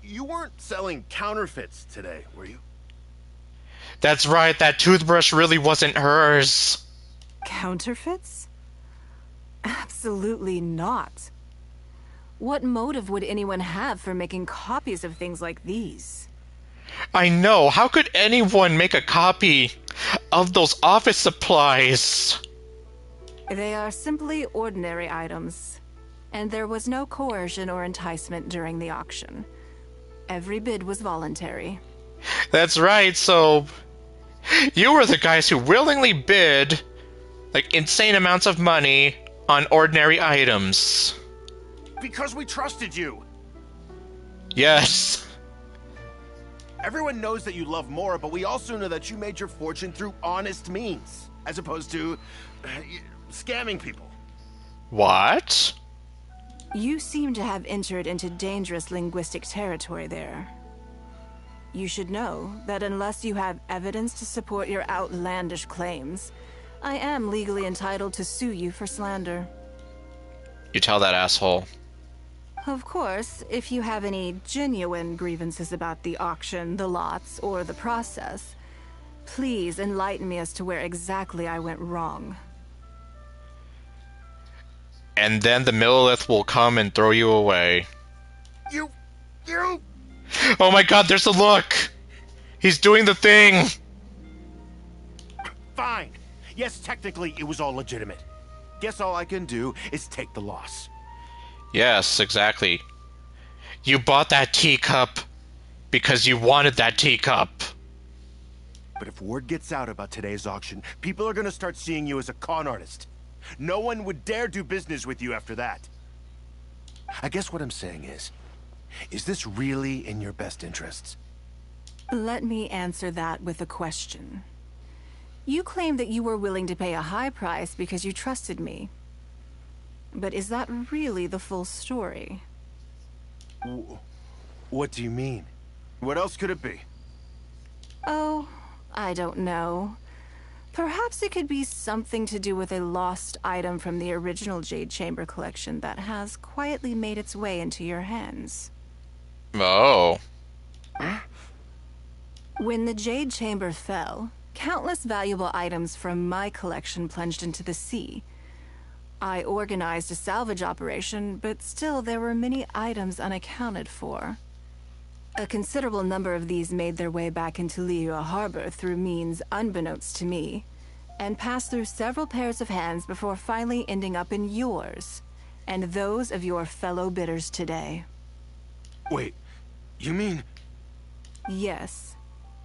You weren't selling counterfeits today, were you? That's right, that toothbrush really wasn't hers. Counterfeits? Absolutely not. What motive would anyone have for making copies of things like these? I know, how could anyone make a copy of those office supplies? They are simply ordinary items, and there was no coercion or enticement during the auction. Every bid was voluntary. That's right, so you were the guys who willingly bid, like, insane amounts of money on ordinary items. Because we trusted you! Yes. Everyone knows that you love Mora, but we also know that you made your fortune through honest means, as opposed to scamming people. What? You seem to have entered into dangerous linguistic territory there. You should know that unless you have evidence to support your outlandish claims, I am legally entitled to sue you for slander. You tell that asshole. Of course, if you have any genuine grievances about the auction, the lots, or the process, please enlighten me as to where exactly I went wrong. And then the Millilith will come and throw you away. You! Oh my god, there's the look! He's doing the thing! Fine. Yes, technically it was all legitimate. Guess all I can do is take the loss. Yes, exactly. You bought that teacup because you wanted that teacup. But if word gets out about today's auction, people are gonna start seeing you as a con artist. No one would dare do business with you after that. I guess what I'm saying is this really in your best interests? Let me answer that with a question. You claim that you were willing to pay a high price because you trusted me. But is that really the full story? What do you mean? What else could it be? Oh, I don't know. Perhaps it could be something to do with a lost item from the original Jade Chamber collection that has quietly made its way into your hands. Oh. When the Jade Chamber fell, countless valuable items from my collection plunged into the sea. I organized a salvage operation, but still there were many items unaccounted for. A considerable number of these made their way back into Liyue Harbor through means unbeknownst to me, and passed through several pairs of hands before finally ending up in yours, and those of your fellow bidders today. Wait, you mean... Yes.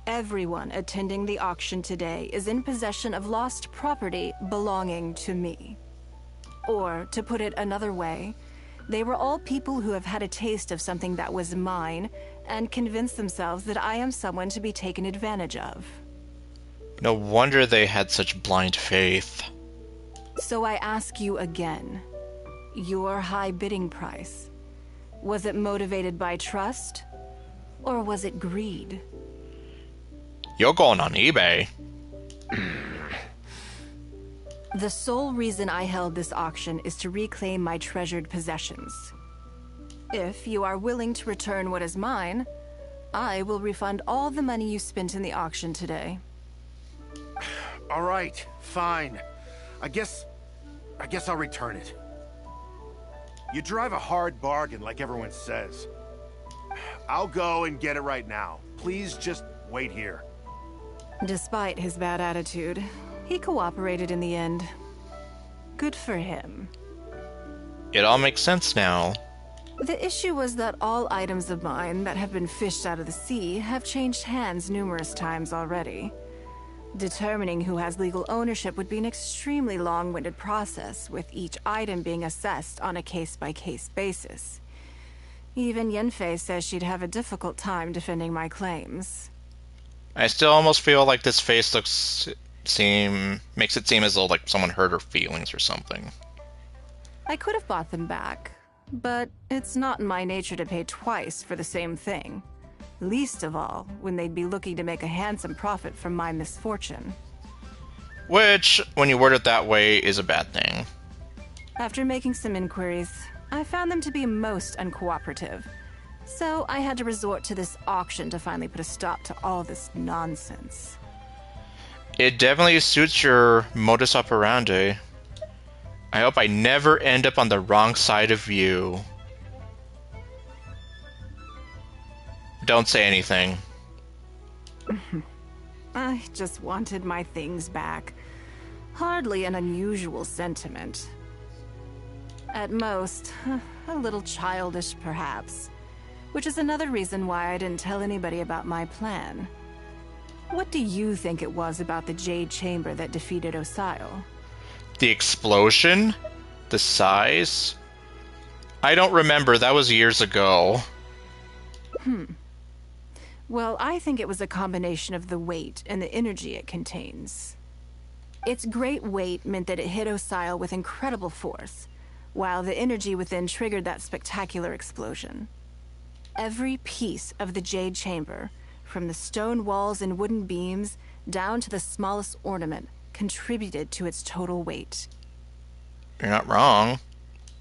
Everyone attending the auction today is in possession of lost property belonging to me. Or, to put it another way, they were all people who have had a taste of something that was mine and convinced themselves that I am someone to be taken advantage of. No wonder they had such blind faith. So I ask you again, your high bidding price, was it motivated by trust, or was it greed? You're going on eBay. The sole reason I held this auction is to reclaim my treasured possessions. If you are willing to return what is mine, I will refund all the money you spent in the auction today. All right, fine. I guess I'll return it. You drive a hard bargain like everyone says. I'll go and get it right now. Please just wait here. Despite his bad attitude, he cooperated in the end. Good for him. It all makes sense now. The issue was that all items of mine that have been fished out of the sea have changed hands numerous times already. Determining who has legal ownership would be an extremely long-winded process, with each item being assessed on a case-by-case basis. Even Yenfei says she'd have a difficult time defending my claims. I still almost feel like this face makes it seem as though like someone hurt her feelings or something. I could have bought them back, but it's not in my nature to pay twice for the same thing. Least of all, when they'd be looking to make a handsome profit from my misfortune. Which, when you word it that way, is a bad thing. After making some inquiries, I found them to be most uncooperative. So I had to resort to this auction to finally put a stop to all this nonsense. It definitely suits your modus operandi. I hope I never end up on the wrong side of you. Don't say anything. I just wanted my things back. Hardly an unusual sentiment. At most, a little childish perhaps. Which is another reason why I didn't tell anybody about my plan. What do you think it was about the Jade Chamber that defeated Osile? The explosion? The size? I don't remember, that was years ago. Well, I think it was a combination of the weight and the energy it contains. Its great weight meant that it hit Osile with incredible force, while the energy within triggered that spectacular explosion. Every piece of the Jade Chamber, from the stone walls and wooden beams down to the smallest ornament, contributed to its total weight. You're not wrong.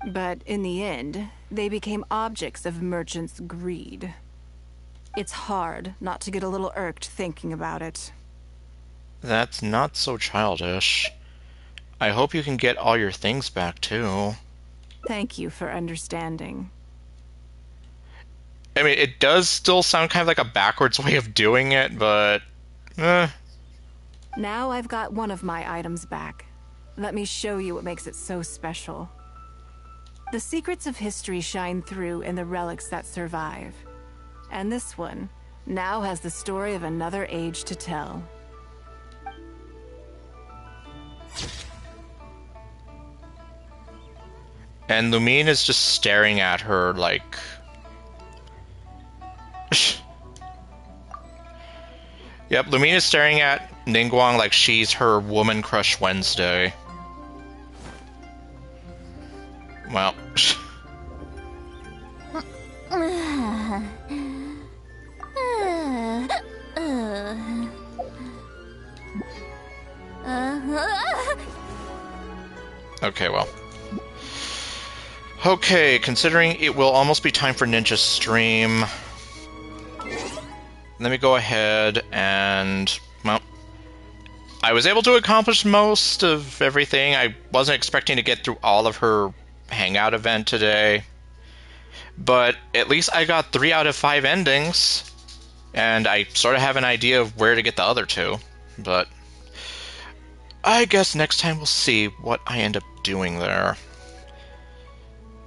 But in the end, they became objects of merchants' greed. It's hard not to get a little irked thinking about it. That's not so childish. I hope you can get all your things back, too. Thank you for understanding. I mean, it does still sound kind of like a backwards way of doing it, but... Now I've got one of my items back. Let me show you what makes it so special. The secrets of history shine through in the relics that survive. And this one now has the story of another age to tell. And Lumine is just staring at her like... Yep, Lumine is staring at Ningguang like she's her woman crush Wednesday. Well... Okay, well. Okay, considering it will almost be time for Ninja's stream, let me go ahead and, well, I was able to accomplish most of everything. I wasn't expecting to get through all of her hangout event today, but at least I got 3 out of 5 endings, and I sort of have an idea of where to get the other 2, but I guess next time we'll see what I end up doing there.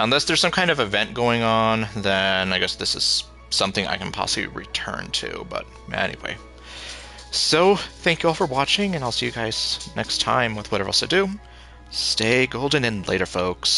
Unless there's some kind of event going on, then I guess this is something I can possibly return to, but anyway. So, thank you all for watching, and I'll see you guys next time with whatever else I do. Stay golden and later, folks.